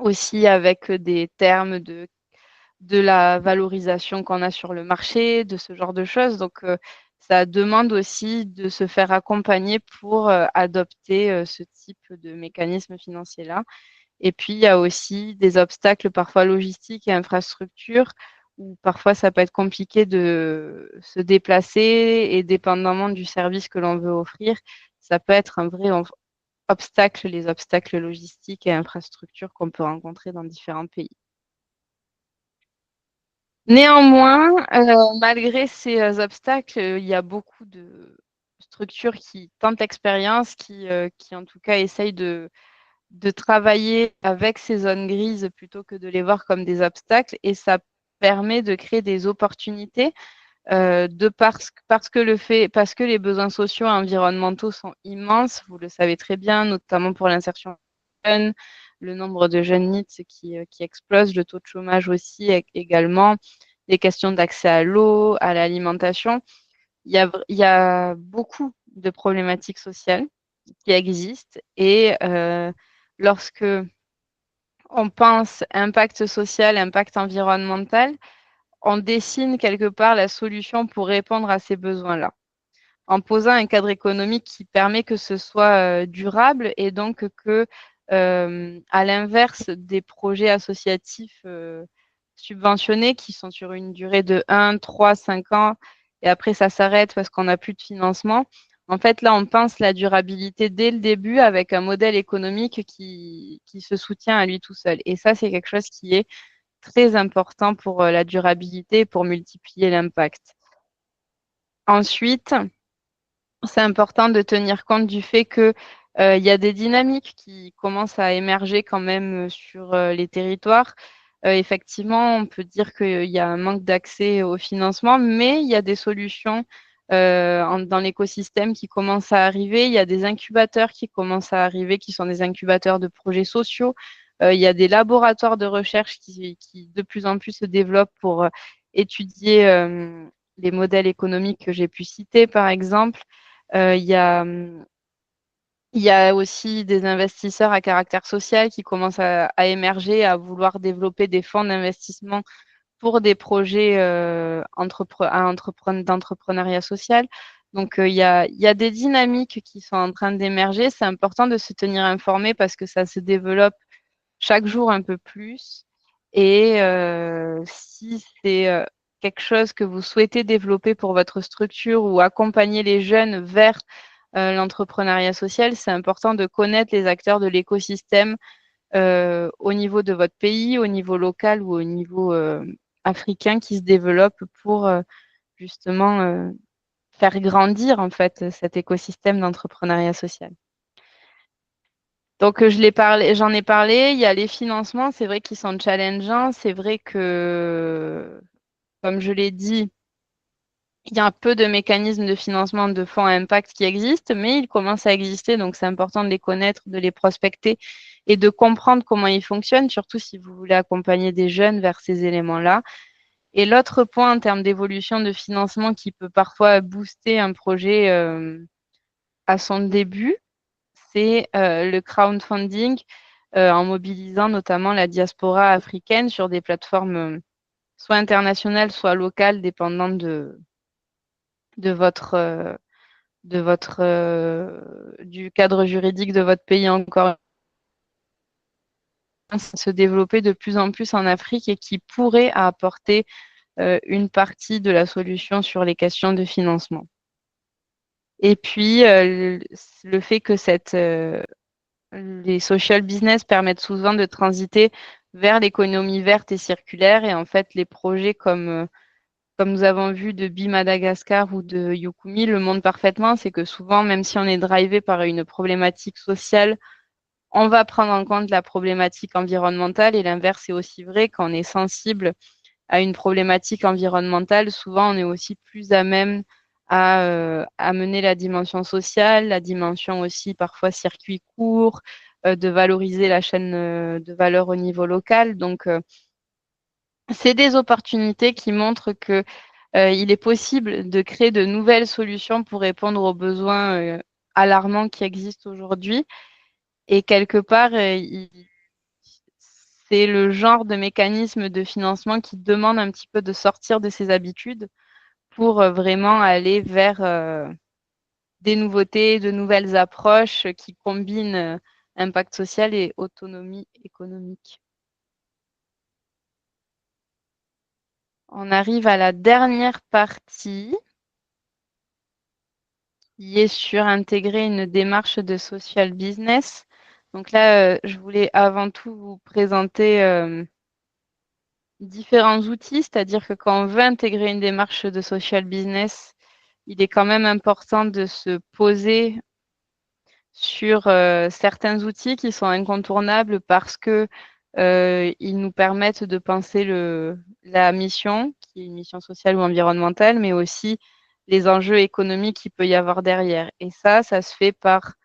Speaker 1: aussi avec des termes de la valorisation qu'on a sur le marché, de ce genre de choses. Donc, ça demande aussi de se faire accompagner pour adopter ce type de mécanisme financier-là. Et puis, il y a aussi des obstacles parfois logistiques et infrastructures où parfois ça peut être compliqué de se déplacer et dépendamment du service que l'on veut offrir, ça peut être un vrai obstacle, les obstacles logistiques et infrastructures qu'on peut rencontrer dans différents pays. Néanmoins, malgré ces obstacles, il y a beaucoup de structures qui tentent l'expérience, qui en tout cas essayent de travailler avec ces zones grises plutôt que de les voir comme des obstacles et ça permet de créer des opportunités parce que les besoins sociaux et environnementaux sont immenses, vous le savez très bien, notamment pour l'insertion jeune, le nombre de jeunes NEET qui explose, le taux de chômage aussi également, les questions d'accès à l'eau, à l'alimentation. Il y a beaucoup de problématiques sociales qui existent et lorsque on pense impact social, impact environnemental, on dessine quelque part la solution pour répondre à ces besoins-là, en posant un cadre économique qui permet que ce soit durable et donc que, à l'inverse des projets associatifs subventionnés qui sont sur une durée de 1, 3, 5 ans et après ça s'arrête parce qu'on n'a plus de financement. En fait, là, on pense la durabilité dès le début avec un modèle économique qui se soutient à lui tout seul. Et ça, c'est quelque chose qui est très important pour la durabilité, pour multiplier l'impact. Ensuite, c'est important de tenir compte du fait qu'il y a des dynamiques qui commencent à émerger quand même sur les territoires. Effectivement, on peut dire qu'il y a un manque d'accès au financement, mais il y a des solutions dans l'écosystème qui commencent à arriver. Il y a des incubateurs qui commencent à arriver, qui sont des incubateurs de projets sociaux. Il y a des laboratoires de recherche qui de plus en plus se développent pour étudier les modèles économiques que j'ai pu citer, par exemple. Il y a aussi des investisseurs à caractère social qui commencent à émerger, à vouloir développer des fonds d'investissement pour des projets d'entrepreneuriat social. Donc, il y a des dynamiques qui sont en train d'émerger. C'est important de se tenir informé parce que ça se développe chaque jour un peu plus. Et si c'est quelque chose que vous souhaitez développer pour votre structure ou accompagner les jeunes vers l'entrepreneuriat social, c'est important de connaître les acteurs de l'écosystème au niveau de votre pays, au niveau local ou au niveau africain qui se développe pour justement faire grandir en fait cet écosystème d'entrepreneuriat social. Donc, j'en ai parlé. Il y a les financements, c'est vrai qu'ils sont challengeants. C'est vrai que, comme je l'ai dit, il y a un peu de mécanismes de financement de fonds à impact qui existent, mais ils commencent à exister. Donc, c'est important de les connaître, de les prospecter et de comprendre comment ils fonctionnent, surtout si vous voulez accompagner des jeunes vers ces éléments-là. Et l'autre point en termes d'évolution de financement qui peut parfois booster un projet à son début, c'est le crowdfunding en mobilisant notamment la diaspora africaine sur des plateformes soit internationales, soit locales, dépendant de votre du cadre juridique de votre pays encore se développer de plus en plus en Afrique et qui pourrait apporter une partie de la solution sur les questions de financement. Et puis, le fait que les social business permettent souvent de transiter vers l'économie verte et circulaire. Et en fait, les projets comme nous avons vu de Bi Madagascar ou de Yukumi le montrent parfaitement, c'est que souvent, même si on est drivé par une problématique sociale, on va prendre en compte la problématique environnementale. Et l'inverse est aussi vrai, quand on est sensible à une problématique environnementale, souvent on est aussi plus à même à mener la dimension sociale, la dimension aussi parfois circuit court, de valoriser la chaîne de valeur au niveau local. Donc, c'est des opportunités qui montrent que il est possible de créer de nouvelles solutions pour répondre aux besoins alarmants qui existent aujourd'hui. Et quelque part, c'est le genre de mécanisme de financement qui demande un petit peu de sortir de ses habitudes pour vraiment aller vers des nouveautés, de nouvelles approches qui combinent impact social et autonomie économique. On arrive à la dernière partie qui est sur intégrer une démarche de social business. Donc là, je voulais avant tout vous présenter différents outils, c'est-à-dire que quand on veut intégrer une démarche de social business, il est quand même important de se poser sur certains outils qui sont incontournables parce que ils nous permettent de penser la mission, qui est une mission sociale ou environnementale, mais aussi les enjeux économiques qu'il peut y avoir derrière. Et ça se fait par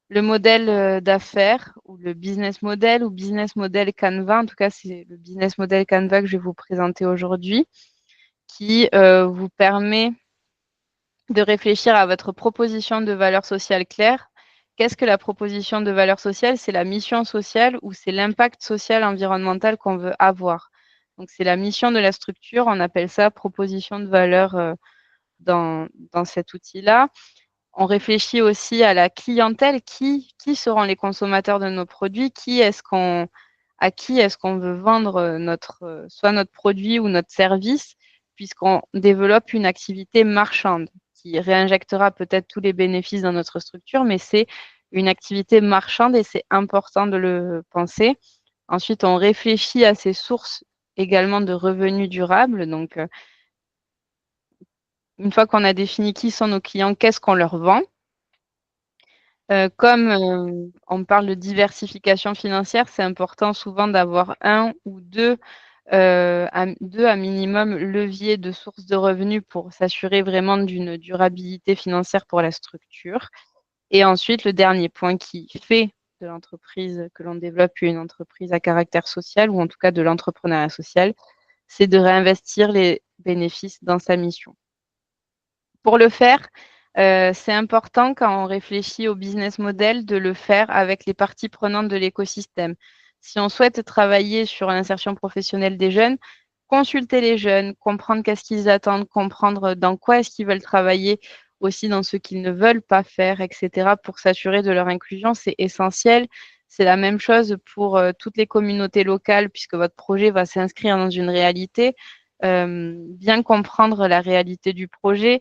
Speaker 1: le modèle d'affaires ou le business model ou business model Canva. En tout cas, c'est le business model Canva que je vais vous présenter aujourd'hui, qui vous permet de réfléchir à votre proposition de valeur sociale claire. Qu'est-ce que la proposition de valeur sociale? C'est la mission sociale ou c'est l'impact social environnemental qu'on veut avoir. Donc, c'est la mission de la structure. On appelle ça proposition de valeur dans cet outil-là. On réfléchit aussi à la clientèle. Qui seront les consommateurs de nos produits? À qui est-ce qu'on veut vendre soit notre produit ou notre service, puisqu'on développe une activité marchande qui réinjectera peut-être tous les bénéfices dans notre structure, mais c'est une activité marchande et c'est important de le penser. Ensuite, on réfléchit à ces sources également de revenus durables. Donc, une fois qu'on a défini qui sont nos clients, qu'est-ce qu'on leur vend? Comme on parle de diversification financière, c'est important souvent d'avoir un ou deux à minimum leviers de sources de revenus pour s'assurer vraiment d'une durabilité financière pour la structure. Et ensuite, le dernier point qui fait de l'entreprise que l'on développe une entreprise à caractère social, ou en tout cas de l'entrepreneuriat social, c'est de réinvestir les bénéfices dans sa mission. Pour le faire, c'est important quand on réfléchit au business model de le faire avec les parties prenantes de l'écosystème. Si on souhaite travailler sur l'insertion professionnelle des jeunes, consulter les jeunes, comprendre qu'est-ce qu'ils attendent, comprendre dans quoi est-ce qu'ils veulent travailler, aussi dans ce qu'ils ne veulent pas faire, etc., pour s'assurer de leur inclusion, c'est essentiel. C'est la même chose pour toutes les communautés locales, puisque votre projet va s'inscrire dans une réalité. Bien comprendre la réalité du projet,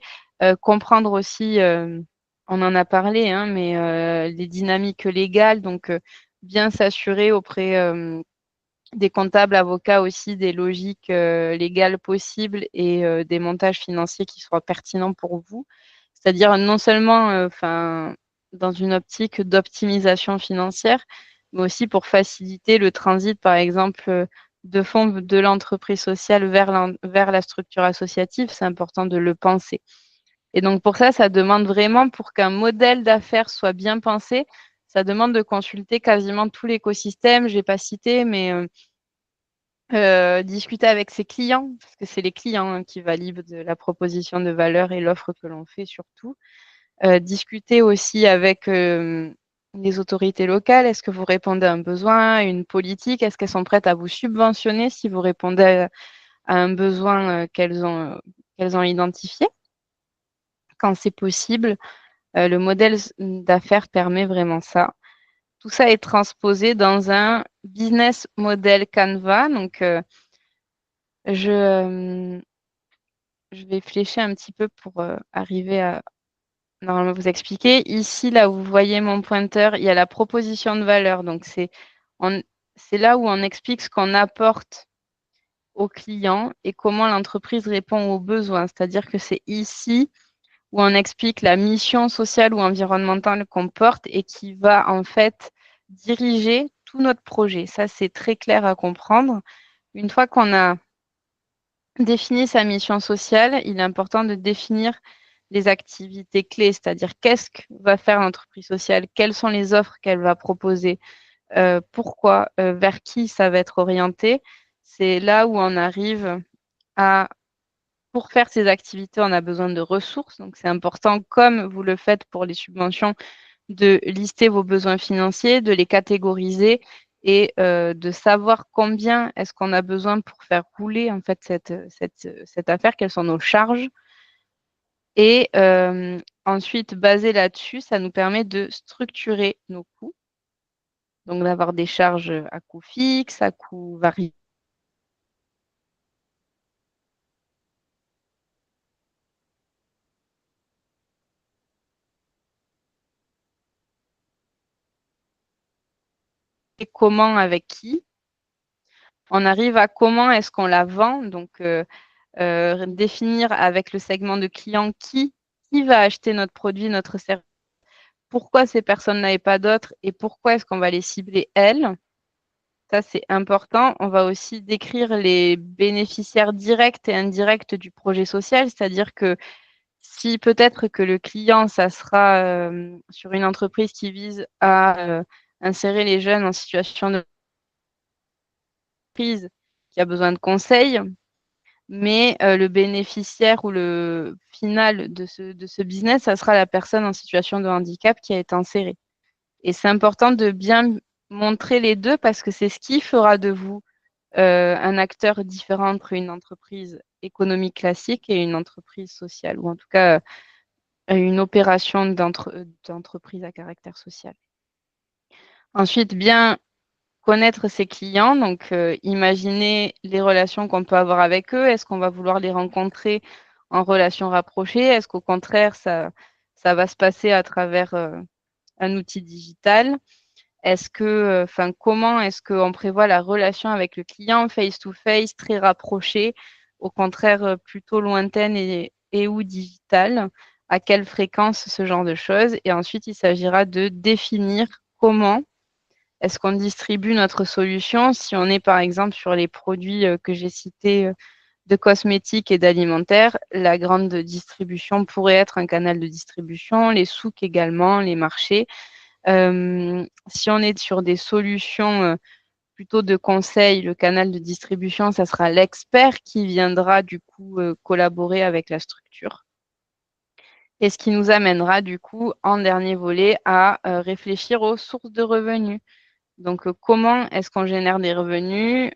Speaker 1: comprendre aussi, on en a parlé, hein, mais les dynamiques légales, donc bien s'assurer auprès des comptables, avocats aussi, des logiques légales possibles et des montages financiers qui soient pertinents pour vous. C'est-à-dire non seulement dans une optique d'optimisation financière, mais aussi pour faciliter le transit, par exemple, de fonds de l'entreprise sociale vers la structure associative. C'est important de le penser. Et donc, pour ça demande vraiment, pour qu'un modèle d'affaires soit bien pensé, ça demande de consulter quasiment tout l'écosystème. Je n'ai pas cité, mais discuter avec ses clients, parce que c'est les clients qui valident la proposition de valeur et l'offre que l'on fait surtout. Discuter aussi avec les autorités locales. Est-ce que vous répondez à un besoin, à une politique? Est-ce qu'elles sont prêtes à vous subventionner si vous répondez à un besoin qu'elles ont identifié? Quand c'est possible, le modèle d'affaires permet vraiment ça. Tout ça est transposé dans un business model Canva. Donc, je vais flécher un petit peu pour arriver à normalement vous expliquer. Ici, là où vous voyez mon pointeur, il y a la proposition de valeur. Donc, c'est là où on explique ce qu'on apporte au client et comment l'entreprise répond aux besoins. C'est-à-dire que c'est ici où on explique la mission sociale ou environnementale qu'on porte et qui va en fait diriger tout notre projet. Ça, c'est très clair à comprendre. Une fois qu'on a défini sa mission sociale, il est important de définir les activités clés, c'est-à-dire qu'est-ce que va faire l'entreprise sociale, quelles sont les offres qu'elle va proposer, pourquoi, vers qui ça va être orienté. C'est là où on arrive à, pour faire ces activités, on a besoin de ressources. Donc, c'est important, comme vous le faites pour les subventions, de lister vos besoins financiers, de les catégoriser et de savoir combien est-ce qu'on a besoin pour faire rouler en fait cette affaire, quelles sont nos charges. Et ensuite, basé là-dessus, ça nous permet de structurer nos coûts. Donc, d'avoir des charges à coût fixe, à coût variable. Et comment, avec qui. On arrive à comment est-ce qu'on la vend. Donc, définir avec le segment de clients qui va acheter notre produit, notre service, pourquoi ces personnes-là et pas d'autres, et pourquoi est-ce qu'on va les cibler elles. Ça, c'est important. On va aussi décrire les bénéficiaires directs et indirects du projet social, c'est-à-dire que si peut-être que le client, ça sera sur une entreprise qui vise à insérer les jeunes en situation de crise, qui a besoin de conseils, mais le bénéficiaire ou le final de ce business, ça sera la personne en situation de handicap qui a été insérée. Et c'est important de bien montrer les deux parce que c'est ce qui fera de vous un acteur différent entre une entreprise économique classique et une entreprise sociale, ou en tout cas une opération d'entreprise à caractère social. Ensuite, bien connaître ses clients, donc imaginer les relations qu'on peut avoir avec eux. Est-ce qu'on va vouloir les rencontrer en relation rapprochée? Est-ce qu'au contraire, ça va se passer à travers un outil digital? Est-ce que, comment est-ce qu'on prévoit la relation avec le client face-to-face, très rapprochée, au contraire plutôt lointaine et ou digitale? À quelle fréquence, ce genre de choses? Et ensuite, il s'agira de définir comment est-ce qu'on distribue notre solution. Si on est par exemple sur les produits que j'ai cités de cosmétiques et d'alimentaire, la grande distribution pourrait être un canal de distribution, les souks également, les marchés. Si on est sur des solutions plutôt de conseil, le canal de distribution, ça sera l'expert qui viendra du coup collaborer avec la structure. Et ce qui nous amènera du coup en dernier volet à réfléchir aux sources de revenus. Donc, comment est-ce qu'on génère des revenus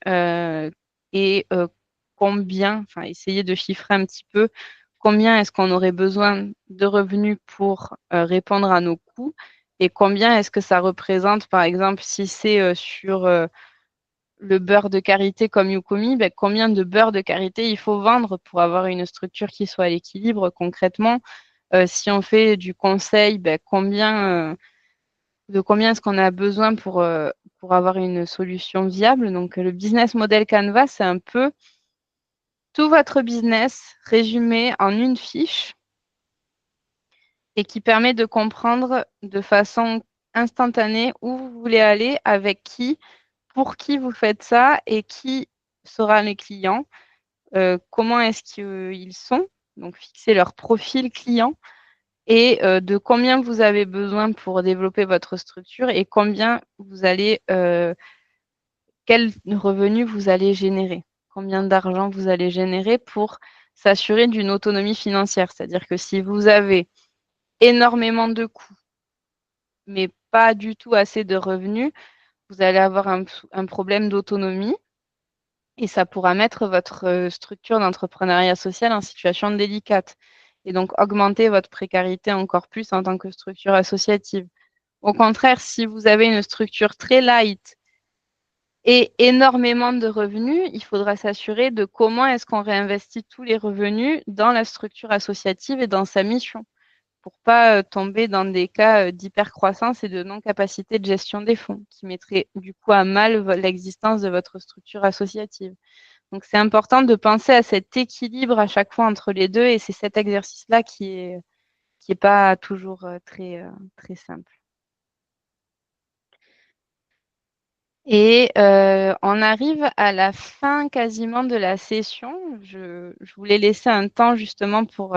Speaker 1: et combien, enfin, essayer de chiffrer un petit peu combien est-ce qu'on aurait besoin de revenus pour répondre à nos coûts et combien est-ce que ça représente, par exemple, si c'est sur le beurre de karité comme Yukomi, ben, combien de beurre de karité il faut vendre pour avoir une structure qui soit à l'équilibre concrètement. Si on fait du conseil, ben, de combien est-ce qu'on a besoin pour avoir une solution viable. Donc, le business model Canva, c'est un peu tout votre business résumé en une fiche et qui permet de comprendre de façon instantanée où vous voulez aller, avec qui, pour qui vous faites ça et qui sera les clients, comment est-ce qu'ils sont, donc fixer leur profil client et de combien vous avez besoin pour développer votre structure et combien vous allez quel revenu vous allez générer, combien d'argent vous allez générer pour s'assurer d'une autonomie financière. C'est-à-dire que si vous avez énormément de coûts, mais pas du tout assez de revenus, vous allez avoir un problème d'autonomie et ça pourra mettre votre structure d'entrepreneuriat social en situation délicate et donc augmenter votre précarité encore plus en tant que structure associative. Au contraire, si vous avez une structure très light et énormément de revenus, il faudra s'assurer de comment est-ce qu'on réinvestit tous les revenus dans la structure associative et dans sa mission pour pas tomber dans des cas d'hypercroissance et de non-capacité de gestion des fonds qui mettraient du coup à mal l'existence de votre structure associative. Donc c'est important de penser à cet équilibre à chaque fois entre les deux et c'est cet exercice-là qui est pas toujours très simple. Et on arrive à la fin quasiment de la session. Je voulais laisser un temps justement pour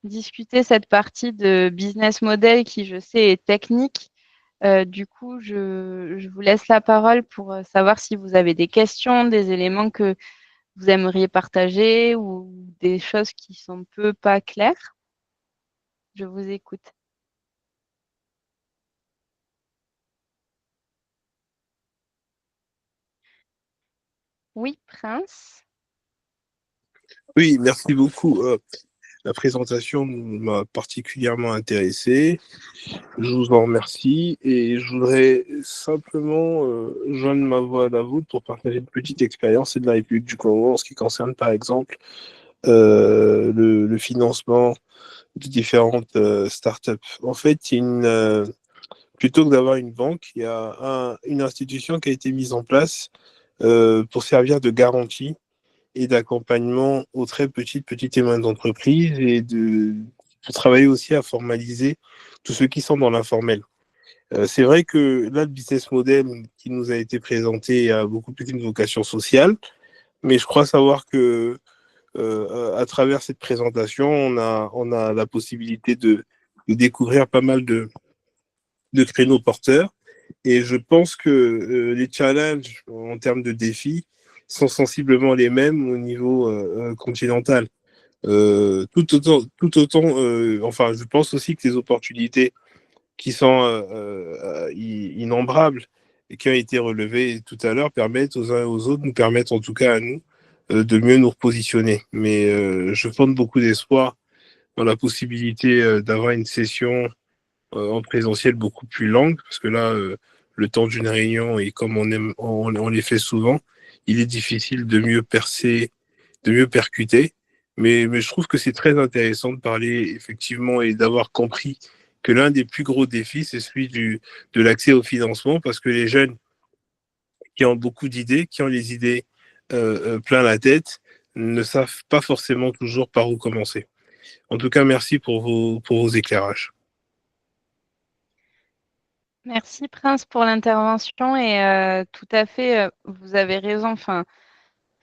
Speaker 1: discuter cette partie de business model qui, je sais, est technique. Du coup, je vous laisse la parole pour savoir si vous avez des questions, des éléments que vous aimeriez partager ou des choses qui sont peu pas claires. Je vous écoute. Oui, Prince.
Speaker 11: Oui, merci beaucoup. La présentation m'a particulièrement intéressé. Je vous en remercie et je voudrais simplement joindre ma voix à la vôtre pour partager une petite expérience de la République du Congo en ce qui concerne par exemple le financement de différentes startups. En fait, plutôt que d'avoir une banque, il y a une institution qui a été mise en place pour servir de garantie et d'accompagnement aux très petites et moyennes entreprises et pour travailler aussi à formaliser tous ceux qui sont dans l'informel. C'est vrai que là, le business model qui nous a été présenté a beaucoup plus une vocation sociale, mais je crois savoir que à travers cette présentation, on a la possibilité de découvrir pas mal de créneaux porteurs. Et je pense que les challenges en termes de défis sont sensiblement les mêmes au niveau continental. Tout autant enfin, je pense aussi que les opportunités qui sont innombrables et qui ont été relevées tout à l'heure permettent aux uns et aux autres, nous permettent en tout cas à nous, de mieux nous repositionner. Mais je fonde beaucoup d'espoir dans la possibilité d'avoir une session en présentiel beaucoup plus longue, parce que là, le temps d'une réunion, et comme on les fait souvent, il est difficile de mieux percer, de mieux percuter. Mais je trouve que c'est très intéressant de parler effectivement et d'avoir compris que l'un des plus gros défis, c'est celui de l'accès au financement, parce que les jeunes qui ont beaucoup d'idées, qui ont les idées plein la tête, ne savent pas forcément toujours par où commencer. En tout cas, merci pour vos éclairages.
Speaker 1: Merci Prince pour l'intervention et tout à fait, vous avez raison. Enfin,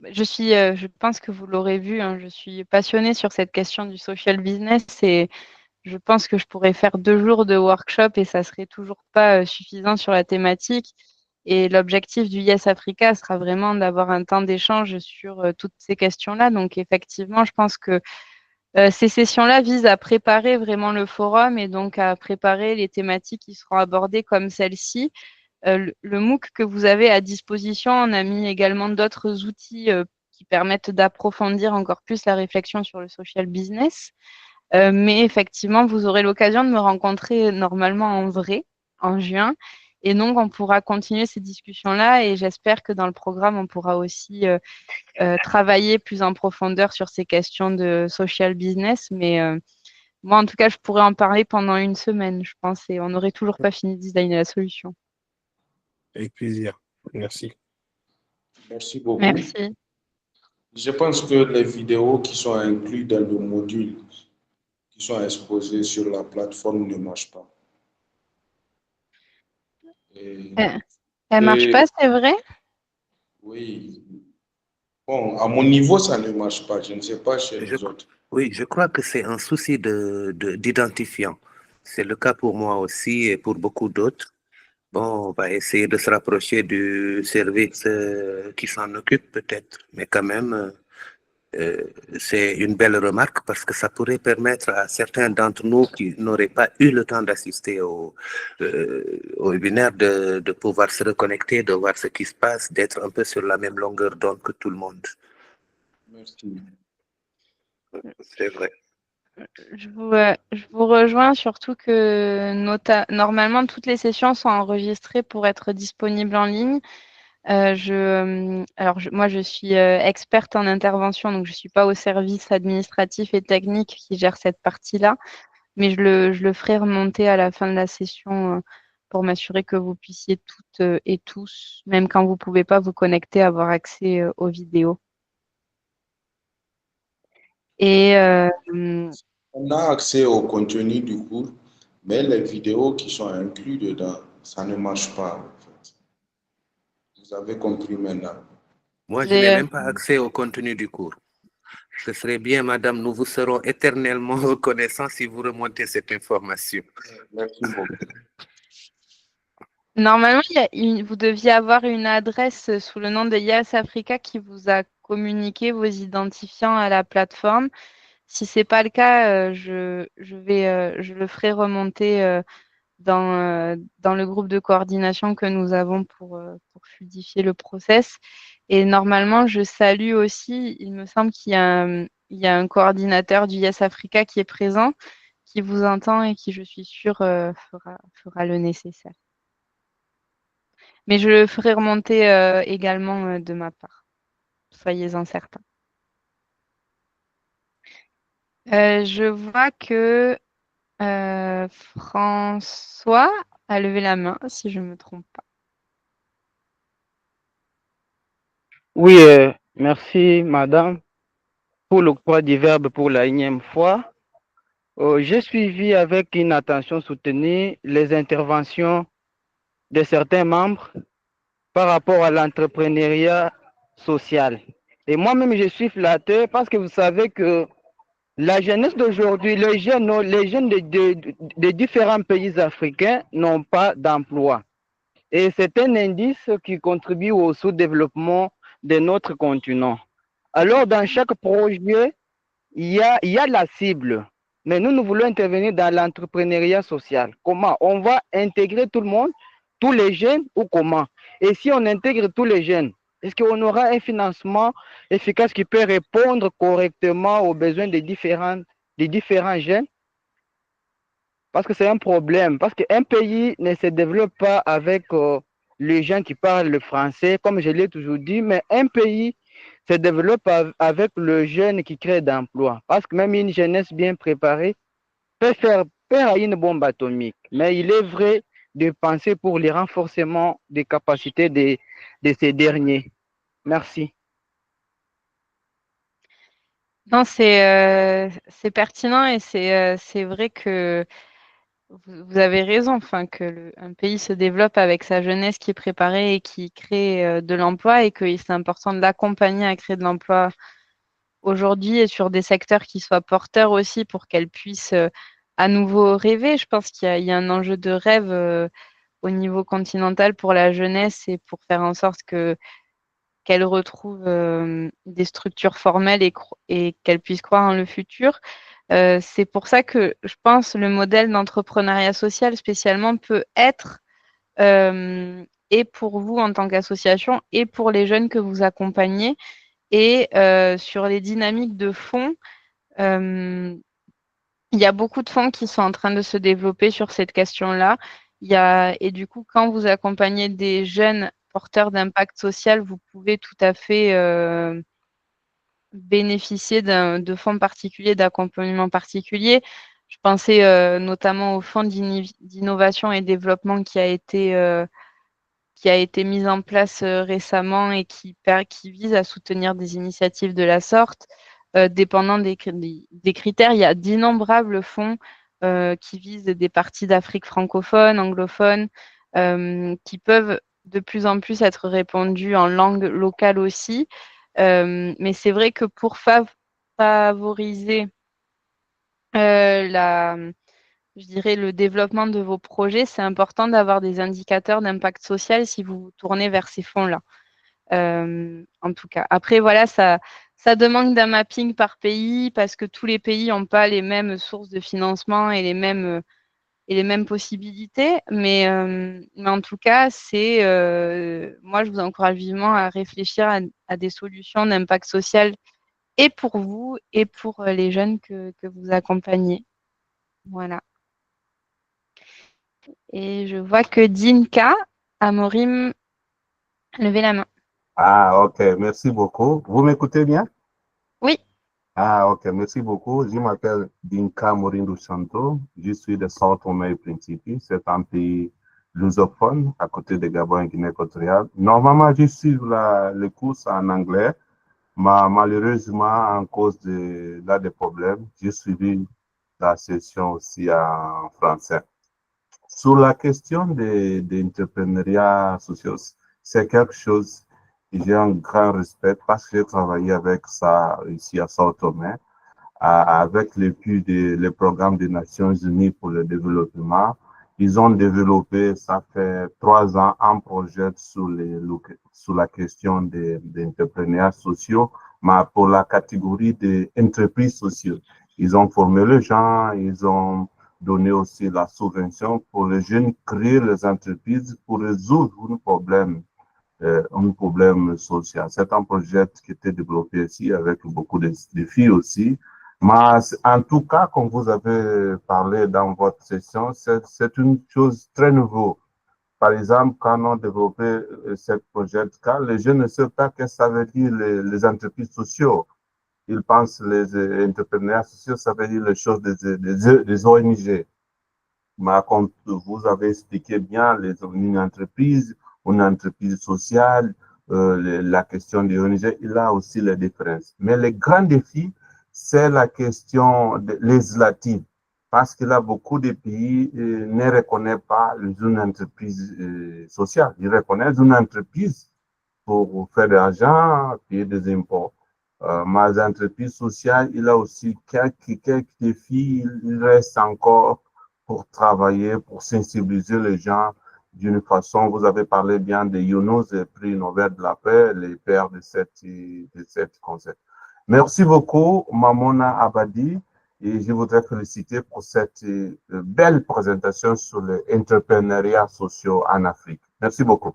Speaker 1: je pense que vous l'aurez vu, hein, je suis passionnée sur cette question du social business et je pense que je pourrais faire 2 jours de workshop et ça serait toujours pas suffisant sur la thématique. Et l'objectif du Yes Africa sera vraiment d'avoir un temps d'échange sur toutes ces questions-là. Donc effectivement, je pense que ces sessions-là visent à préparer vraiment le forum et donc à préparer les thématiques qui seront abordées comme celle-ci. Le MOOC que vous avez à disposition, on a mis également d'autres outils qui permettent d'approfondir encore plus la réflexion sur le social business. Mais effectivement, vous aurez l'occasion de me rencontrer normalement en vrai, en juin. Et donc, on pourra continuer ces discussions-là et j'espère que dans le programme, on pourra aussi travailler plus en profondeur sur ces questions de social business. Mais moi, en tout cas, je pourrais en parler pendant 1 semaine, je pense, et on n'aurait toujours pas fini de designer la solution.
Speaker 11: Avec plaisir. Merci.
Speaker 12: Merci beaucoup.
Speaker 1: Merci.
Speaker 12: Je pense que les vidéos qui sont incluses dans le module, qui sont exposées sur la plateforme, ne marchent pas.
Speaker 1: Elle ne marche pas, c'est vrai?
Speaker 12: Oui. Bon, à mon niveau, ça ne marche pas. Je ne sais pas chez les autres.
Speaker 2: Oui, je crois que c'est un souci d'identifiant. C'est le cas pour moi aussi et pour beaucoup d'autres. Bon, on va essayer de se rapprocher du service qui s'en occupe peut-être, mais quand même, c'est une belle remarque parce que ça pourrait permettre à certains d'entre nous qui n'auraient pas eu le temps d'assister au webinaire de pouvoir se reconnecter, de voir ce qui se passe, d'être un peu sur la même longueur d'onde que tout le monde.
Speaker 12: Merci.
Speaker 2: C'est vrai.
Speaker 1: Je vous rejoins surtout que normalement toutes les sessions sont enregistrées pour être disponibles en ligne. Moi, je suis experte en intervention, donc je ne suis pas au service administratif et technique qui gère cette partie-là, mais je le ferai remonter à la fin de la session pour m'assurer que vous puissiez toutes et tous, même quand vous ne pouvez pas vous connecter, avoir accès aux vidéos. Et
Speaker 12: On a accès au contenu du cours, mais les vidéos qui sont incluses dedans, ça ne marche pas, en fait. Vous avez compris maintenant.
Speaker 2: Moi, je n'ai même pas accès au contenu du cours. Ce serait bien, madame, nous vous serons éternellement reconnaissants si vous remontez cette information.
Speaker 12: Merci beaucoup.
Speaker 1: Normalement, vous deviez avoir une adresse sous le nom de Yes Africa qui vous a communiqué vos identifiants à la plateforme. Si ce n'est pas le cas, je le ferai remonter dans le groupe de coordination que nous avons pour fluidifier le process. Et normalement, je salue aussi, il me semble qu'il y a un coordinateur du Yes Africa qui est présent, qui vous entend et qui, je suis sûre, fera le nécessaire. Mais je le ferai remonter également de ma part. Soyez-en certains. Je vois que François a levé la main, si je ne me trompe pas.
Speaker 3: Oui, merci, madame, pour l'octroi du verbe pour la énième fois. J'ai suivi avec une attention soutenue les interventions de certains membres par rapport à l'entrepreneuriat social. Et moi-même, je suis flatté parce que vous savez que la jeunesse d'aujourd'hui, les jeunes de différents pays africains n'ont pas d'emploi. Et c'est un indice qui contribue au sous-développement de notre continent. Alors, dans chaque projet, il y a la cible. Mais nous voulons intervenir dans l'entrepreneuriat social. Comment? On va intégrer tout le monde, tous les jeunes, ou comment? Et si on intègre tous les jeunes, est-ce qu'on aura un financement efficace qui peut répondre correctement aux besoins des différents jeunes? Parce que c'est un problème. Parce qu'un pays ne se développe pas avec les gens qui parlent le français, comme je l'ai toujours dit, mais un pays se développe avec le jeune qui crée d'emplois. Parce que même une jeunesse bien préparée peut faire peur à une bombe atomique. Mais il est vrai de penser pour le renforcement des capacités de ces derniers. Merci.
Speaker 1: Non, c'est pertinent et c'est vrai que vous avez raison, enfin, que un pays se développe avec sa jeunesse qui est préparée et qui crée de l'emploi et que c'est important de l'accompagner à créer de l'emploi aujourd'hui et sur des secteurs qui soient porteurs aussi pour qu'elle puisse à nouveau rêver. Je pense qu'il y a un enjeu de rêve au niveau continental pour la jeunesse et pour faire en sorte qu'elle retrouve des structures formelles et qu'elle puisse croire en le futur. C'est pour ça que je pense le modèle d'entrepreneuriat social spécialement peut être et pour vous en tant qu'association et pour les jeunes que vous accompagnez. Et sur les dynamiques de fonds, il y a beaucoup de fonds qui sont en train de se développer sur cette question-là. Et du coup, quand vous accompagnez des jeunes porteurs d'impact social, vous pouvez tout à fait bénéficier de fonds particuliers, d'accompagnement particulier. Je pensais notamment au fonds d'innovation et développement qui a été mis en place récemment et qui vise à soutenir des initiatives de la sorte. Dépendant des critères, il y a d'innombrables fonds qui visent des parties d'Afrique francophone, anglophone, qui peuvent de plus en plus être répandus en langue locale aussi. Mais c'est vrai que pour favoriser je dirais, le développement de vos projets, c'est important d'avoir des indicateurs d'impact social si vous vous tournez vers ces fonds-là. En tout cas. Après, voilà, ça demande d'un mapping par pays parce que tous les pays n'ont pas les mêmes sources de financement et les mêmes possibilités. Mais en tout cas, moi, je vous encourage vivement à réfléchir à des solutions d'impact social et pour vous et pour les jeunes que vous accompagnez. Voilà. Et je vois que Dinka, Amorim, levez la main.
Speaker 13: Ah, ok, merci beaucoup. Vous m'écoutez bien?
Speaker 1: Oui.
Speaker 13: Ah, ok, merci beaucoup. Je m'appelle Dinka Morindo Santo. Je suis de Sao Tomé et Principe. C'est un pays lusophone à côté de Gabon et Guinée équatoriale. Normalement, je suis les courses en anglais, mais malheureusement, en cause des problèmes, j'ai suivi la session aussi en français. Sur la question de l'entrepreneuriat social, c'est quelque chose que j'ai un grand respect parce que j'ai travaillé avec ça ici à Sao Tomé, avec les programmes des Nations Unies pour le développement. Ils ont développé, ça fait 3 ans, un projet sur la question des entrepreneurs sociaux, mais pour la catégorie des entreprises sociales. Ils ont formé les gens, ils ont donné aussi la subvention pour les jeunes créer les entreprises pour résoudre un problème social. C'est un projet qui était développé ici avec beaucoup de défis aussi. Mais en tout cas, comme vous avez parlé dans votre session, c'est une chose très nouveau. Par exemple, quand on a développé ce projet, les jeunes ne savent pas ce que ça veut dire les entreprises sociales. Ils pensent les entrepreneurs sociaux, ça veut dire les choses des ONG. Mais comme vous avez expliqué bien, une entreprise sociale, la question des ONG, il y a aussi les différences. Mais le grand défi, c'est la question législative, parce qu'il y a beaucoup de pays ne reconnaissent pas une entreprise sociale. Ils reconnaissent une entreprise pour faire de l'argent, payer des impôts. Mais les entreprises sociales, il y a aussi quelques défis, il reste encore pour travailler, pour sensibiliser les gens d'une façon. Vous avez parlé bien de Younous, le prix Nobel de la paix, les pères de cette concept. Merci beaucoup, Mamona Abadi, et je voudrais féliciter pour cette belle présentation sur l'entrepreneuriat social en Afrique. Merci beaucoup.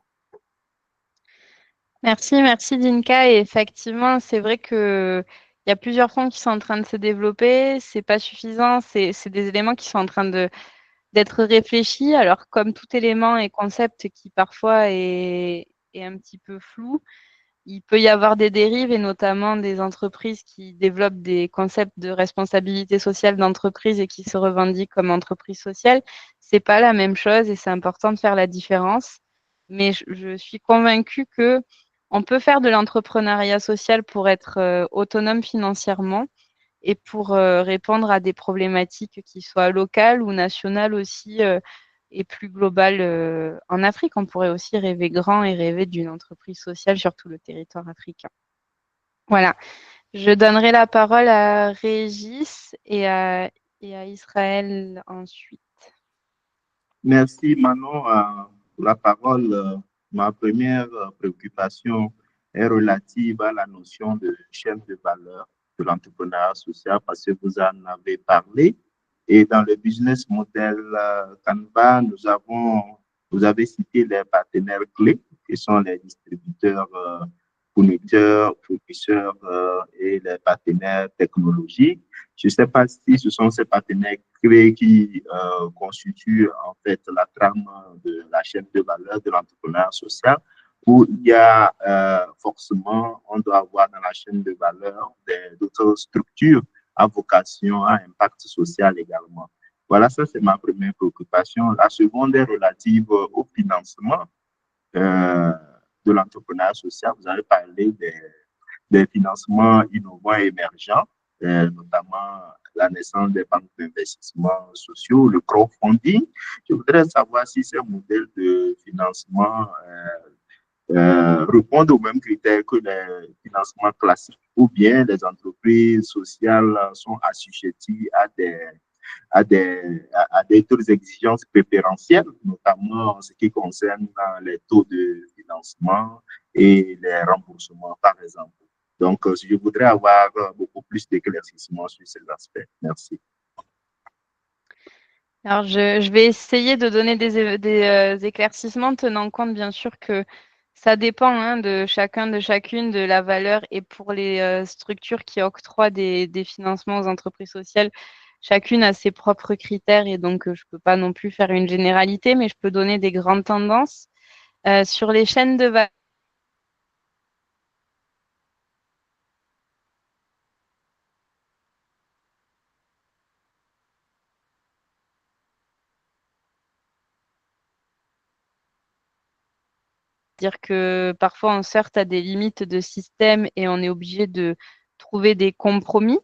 Speaker 1: Merci Dinka. Et effectivement, c'est vrai qu'il y a plusieurs fonds qui sont en train de se développer. C'est pas suffisant. C'est des éléments qui sont en train d'être réfléchis. Alors, comme tout élément et concept qui parfois est un petit peu flou, il peut y avoir des dérives et notamment des entreprises qui développent des concepts de responsabilité sociale d'entreprise et qui se revendiquent comme entreprise sociale. C'est pas la même chose et c'est important de faire la différence. Mais je suis convaincue que on peut faire de l'entrepreneuriat social pour être autonome financièrement et pour répondre à des problématiques qui soient locales ou nationales aussi et plus globales en Afrique. On pourrait aussi rêver grand et rêver d'une entreprise sociale sur tout le territoire africain. Voilà. Je donnerai la parole à Régis et à Israël ensuite.
Speaker 10: Merci Manon pour la parole. Ma première préoccupation est relative à la notion de chaîne de valeur de l'entrepreneuriat social parce que vous en avez parlé. Et dans le business model Canva, vous avez cité les partenaires clés qui sont les distributeurs, fournisseurs et les partenaires technologiques. Je ne sais pas si ce sont ces partenaires clés qui constituent en fait la trame de la chaîne de valeur de l'entrepreneuriat social, où il y a forcément, on doit avoir dans la chaîne de valeur d'autres structures à vocation, à impact social également. Voilà, ça c'est ma première préoccupation. La seconde est relative au financement de l'entrepreneuriat social. Vous avez parlé des financements innovants et émergents, notamment la naissance des banques d'investissement sociaux, le crowdfunding. Je voudrais savoir si ces modèles de financement répondent aux mêmes critères que les financements classiques ou bien les entreprises sociales sont assujetties à à d'autres exigences préférentielles, notamment en ce qui concerne les taux de financement et les remboursements, par exemple. Donc, je voudrais avoir beaucoup plus d'éclaircissements sur ces aspects. Merci.
Speaker 1: Alors, je vais essayer de donner des éclaircissements, tenant compte bien sûr que ça dépend hein, de chacun, de chacune, de la valeur. Et pour les structures qui octroient des financements aux entreprises sociales, chacune a ses propres critères et donc je ne peux pas non plus faire une généralité, mais je peux donner des grandes tendances. Sur les chaînes de valeur, dire que parfois on se heurte à des limites de système et on est obligé de trouver des compromis.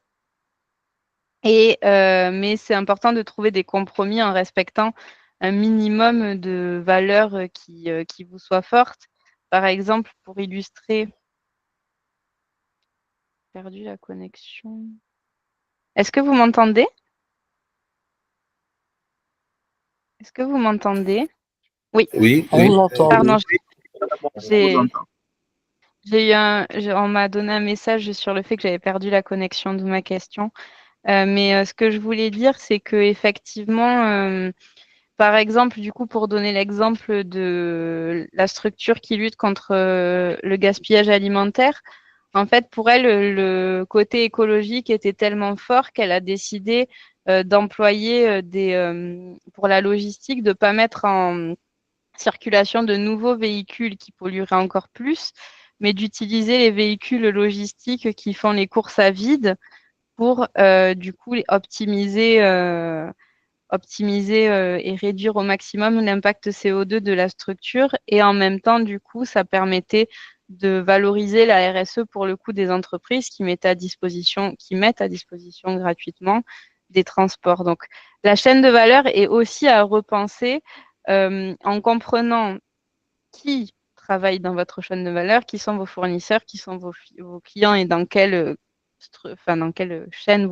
Speaker 1: Mais c'est important de trouver des compromis en respectant un minimum de valeurs qui vous soient fortes. Par exemple, pour illustrer, j'ai perdu la connexion. Est-ce que vous m'entendez? Est-ce que vous m'entendez? Oui.
Speaker 5: Oui,
Speaker 11: On vous
Speaker 5: oui.
Speaker 11: entend.
Speaker 1: Pardon,
Speaker 10: On vous entend.
Speaker 1: on m'a donné un message sur le fait que j'avais perdu la connexion, d'où ma question. Mais ce que je voulais dire, c'est que effectivement, par exemple, du coup, pour donner l'exemple de la structure qui lutte contre le gaspillage alimentaire, en fait, pour elle, le côté écologique était tellement fort qu'elle a décidé d'employer pour la logistique, de ne pas mettre en circulation de nouveaux véhicules qui pollueraient encore plus, mais d'utiliser les véhicules logistiques qui font les courses à vide pour du coup optimiser et réduire au maximum l'impact CO2 de la structure. Et en même temps, du coup, ça permettait de valoriser la RSE pour le coup des entreprises qui mettent à disposition gratuitement des transports. Donc, la chaîne de valeur est aussi à repenser en comprenant qui travaille dans votre chaîne de valeur, qui sont vos fournisseurs, qui sont vos clients et dans quelle, dans quelle chaîne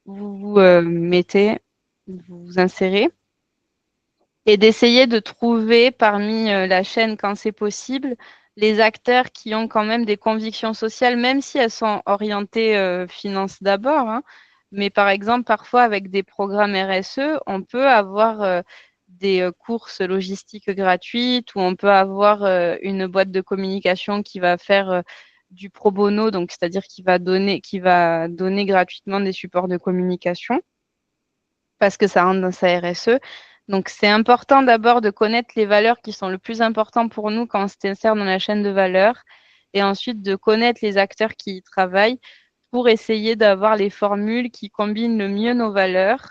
Speaker 1: vous mettez, vous vous insérez, et d'essayer de trouver parmi la chaîne, quand c'est possible, les acteurs qui ont quand même des convictions sociales, même si elles sont orientées finance d'abord, hein. Mais par exemple, parfois avec des programmes RSE, on peut avoir des courses logistiques gratuites ou on peut avoir une boîte de communication qui va faire du pro bono, donc c'est-à-dire qui va donner gratuitement des supports de communication parce que ça rentre dans sa RSE. Donc, c'est important d'abord de connaître les valeurs qui sont le plus importantes pour nous quand on s'insère dans la chaîne de valeur et ensuite de connaître les acteurs qui y travaillent pour essayer d'avoir les formules qui combinent le mieux nos valeurs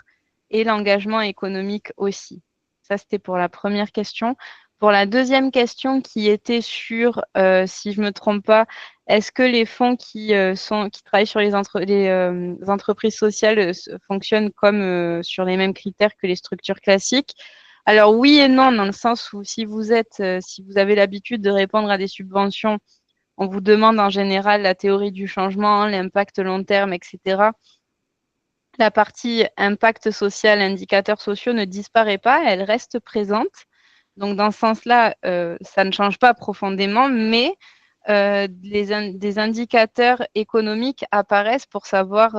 Speaker 1: et l'engagement économique aussi. Ça, c'était pour la première question. Pour la deuxième question qui était sur, si je ne me trompe pas, est-ce que les fonds qui travaillent sur les entreprises sociales fonctionnent comme sur les mêmes critères que les structures classiques? Alors oui et non, dans le sens où si vous avez l'habitude de répondre à des subventions, on vous demande en général la théorie du changement, l'impact long terme, etc. La partie impact social, indicateurs sociaux ne disparaît pas, elle reste présente. Donc dans ce sens-là, ça ne change pas profondément, mais des indicateurs économiques apparaissent pour savoir,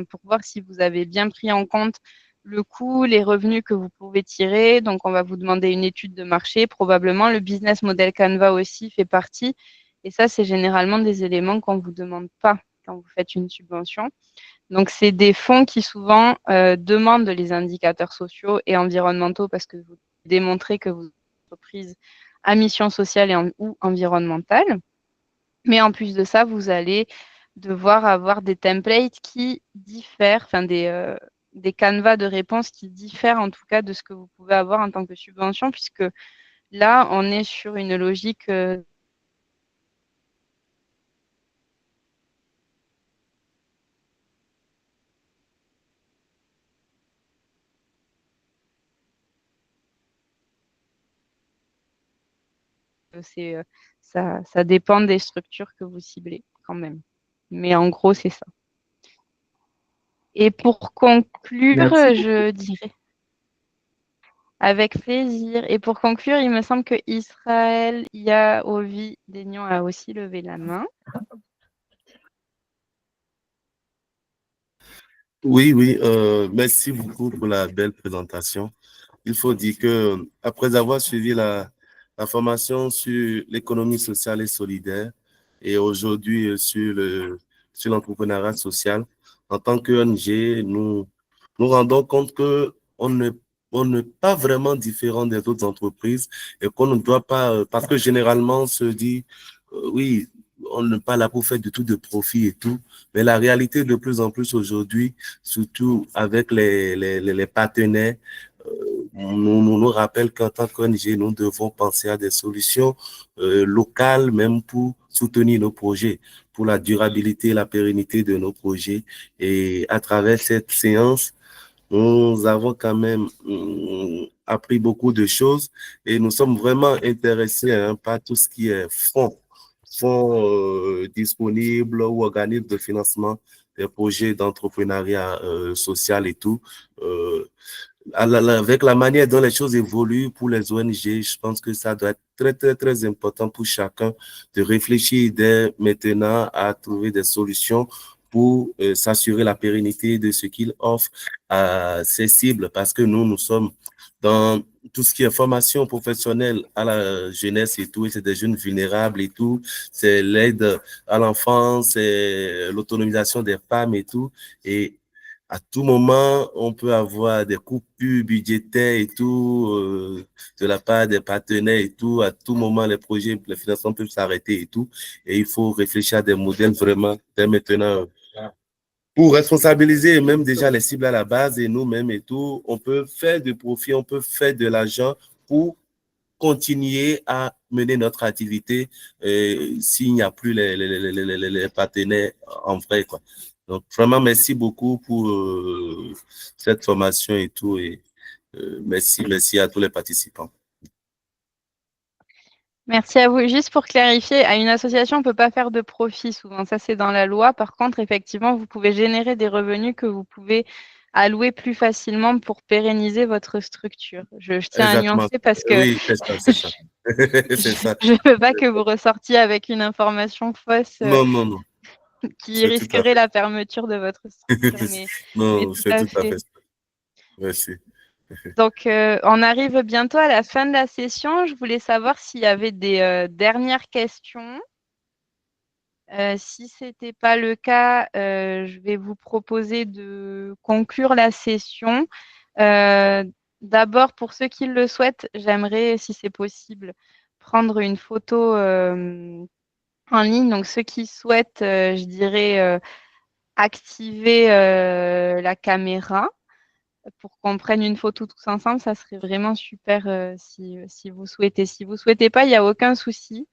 Speaker 1: pour voir si vous avez bien pris en compte le coût, les revenus que vous pouvez tirer. Donc, on va vous demander une étude de marché. Probablement, le business model Canva aussi fait partie. Et ça, c'est généralement des éléments qu'on ne vous demande pas quand vous faites une subvention. Donc, c'est des fonds qui souvent demandent les indicateurs sociaux et environnementaux parce que vous démontrez que vous êtes une entreprise à mission sociale ou environnementale. Mais en plus de ça, vous allez devoir avoir des templates qui diffèrent, des canevas de réponse qui diffèrent en tout cas de ce que vous pouvez avoir en tant que subvention, puisque là, on est sur une logique c'est, ça dépend des structures que vous ciblez quand même. Mais en gros, c'est ça. Et pour conclure,
Speaker 5: Merci
Speaker 1: je dirais avec plaisir. Et pour conclure, il me semble que Israël Yaovi Daignan a aussi levé la main.
Speaker 5: Oui, oui, merci beaucoup pour la belle présentation. Il faut dire que après avoir suivi la formation sur l'économie sociale et solidaire et aujourd'hui sur l'entrepreneuriat social, en tant qu'ONG, nous rendons compte que on n'est pas vraiment différent des autres entreprises et qu'on ne doit pas, parce que généralement on se dit, oui, on n'est pas là pour faire du tout de profit et tout, mais la réalité de plus en plus aujourd'hui, surtout avec les partenaires, nous rappelle qu'en tant qu'ONG, nous devons penser à des solutions locales, même pour soutenir nos projets, pour la durabilité et la pérennité de nos projets. Et à travers cette séance, nous avons quand même appris beaucoup de choses et nous sommes vraiment intéressés par tout ce qui est fonds disponibles ou organismes de financement des projets d'entrepreneuriat social et tout. Euh, avec la manière dont les choses évoluent pour les ONG, je pense que ça doit être très, très, très important pour chacun de réfléchir dès maintenant à trouver des solutions pour s'assurer la pérennité de ce qu'il offre à ses cibles, parce que nous sommes dans tout ce qui est formation professionnelle à la jeunesse et tout, et c'est des jeunes vulnérables et tout, c'est l'aide à l'enfance, c'est l'autonomisation des femmes et tout, et à tout moment, on peut avoir des coupures budgétaires et tout, de la part des partenaires et tout. À tout moment, les projets, les financements peuvent s'arrêter et tout. Et il faut réfléchir à des modèles vraiment dès maintenant pour responsabiliser même déjà les cibles à la base et nous-mêmes et tout. On peut faire du profit, on peut faire de l'argent pour continuer à mener notre activité s'il n'y a plus les partenaires en vrai, quoi. Donc, vraiment, merci beaucoup pour cette formation et tout. Et merci à tous les participants.
Speaker 1: Merci à vous. Juste pour clarifier, à une association, on ne peut pas faire de profit souvent. Ça, c'est dans la loi. Par contre, effectivement, vous pouvez générer des revenus que vous pouvez allouer plus facilement pour pérenniser votre structure. Je tiens à
Speaker 5: Exactement.
Speaker 1: nuancer parce que
Speaker 5: Oui, c'est ça, c'est ça. C'est ça.
Speaker 1: je ne veux pas que vous ressortiez avec une information fausse
Speaker 5: Non, non, non.
Speaker 1: qui
Speaker 5: C'est tout à
Speaker 1: risquerait
Speaker 5: fait.
Speaker 1: la fermeture de votre structure. Mais
Speaker 5: Non,
Speaker 1: tout
Speaker 5: c'est
Speaker 1: à
Speaker 5: tout à
Speaker 1: fait.
Speaker 5: fait ça. Merci.
Speaker 1: Donc, on arrive bientôt à la fin de la session. Je voulais savoir s'il y avait des dernières questions. Si ce n'était pas le cas, je vais vous proposer de conclure la session. D'abord, pour ceux qui le souhaitent, j'aimerais, si c'est possible, prendre une photo en ligne. Donc, ceux qui souhaitent, je dirais, activer la caméra pour qu'on prenne une photo tous ensemble, ça serait vraiment super si vous souhaitez. Si vous ne souhaitez pas, il n'y a aucun souci.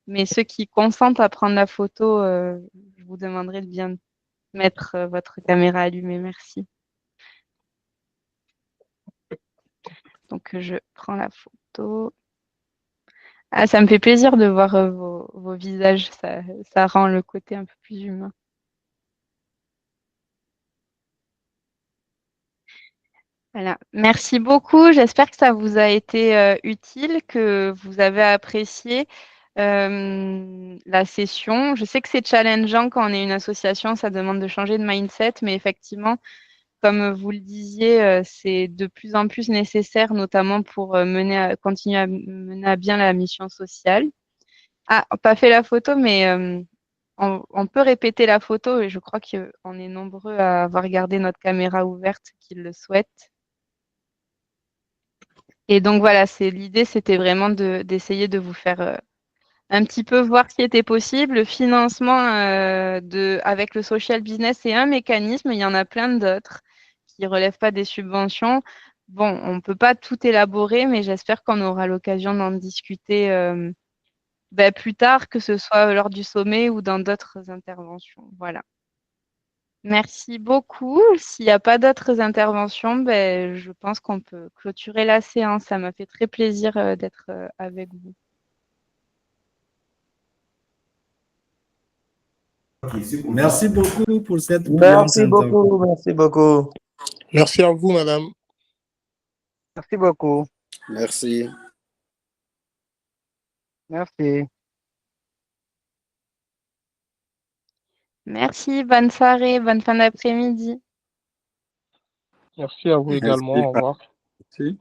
Speaker 1: Mais ceux qui consentent à prendre la photo, je vous demanderai de bien mettre votre caméra allumée. Merci. Donc, je prends la photo. Ah, ça me fait plaisir de voir vos visages. Ça rend le côté un peu plus humain. Voilà. Merci beaucoup. J'espère que ça vous a été utile, que vous avez apprécié la session. Je sais que c'est challengeant quand on est une association, ça demande de changer de mindset, mais effectivement, comme vous le disiez, c'est de plus en plus nécessaire, notamment pour continuer à mener à bien la mission sociale. Ah, pas fait la photo, mais on peut répéter la photo et je crois qu'on est nombreux à avoir gardé notre caméra ouverte qui le souhaitent. Et donc voilà, l'idée, c'était vraiment d'essayer de vous faire un petit peu voir ce qui était possible. Le financement avec le social business, c'est un mécanisme, il y en a plein d'autres qui ne relèvent pas des subventions. Bon, on ne peut pas tout élaborer, mais j'espère qu'on aura l'occasion d'en discuter plus tard, que ce soit lors du sommet ou dans d'autres interventions. Voilà. Merci beaucoup. S'il n'y a pas d'autres interventions, je pense qu'on peut clôturer la séance. Ça m'a fait très plaisir d'être avec vous.
Speaker 14: Merci beaucoup pour cette brillante
Speaker 15: Merci
Speaker 14: interview.
Speaker 15: beaucoup, merci beaucoup.
Speaker 11: Merci à vous, madame.
Speaker 3: Merci beaucoup.
Speaker 15: Merci.
Speaker 3: Merci.
Speaker 1: Merci, bonne soirée, bonne fin d'après-midi.
Speaker 11: Merci à vous également. Au revoir.
Speaker 15: Merci.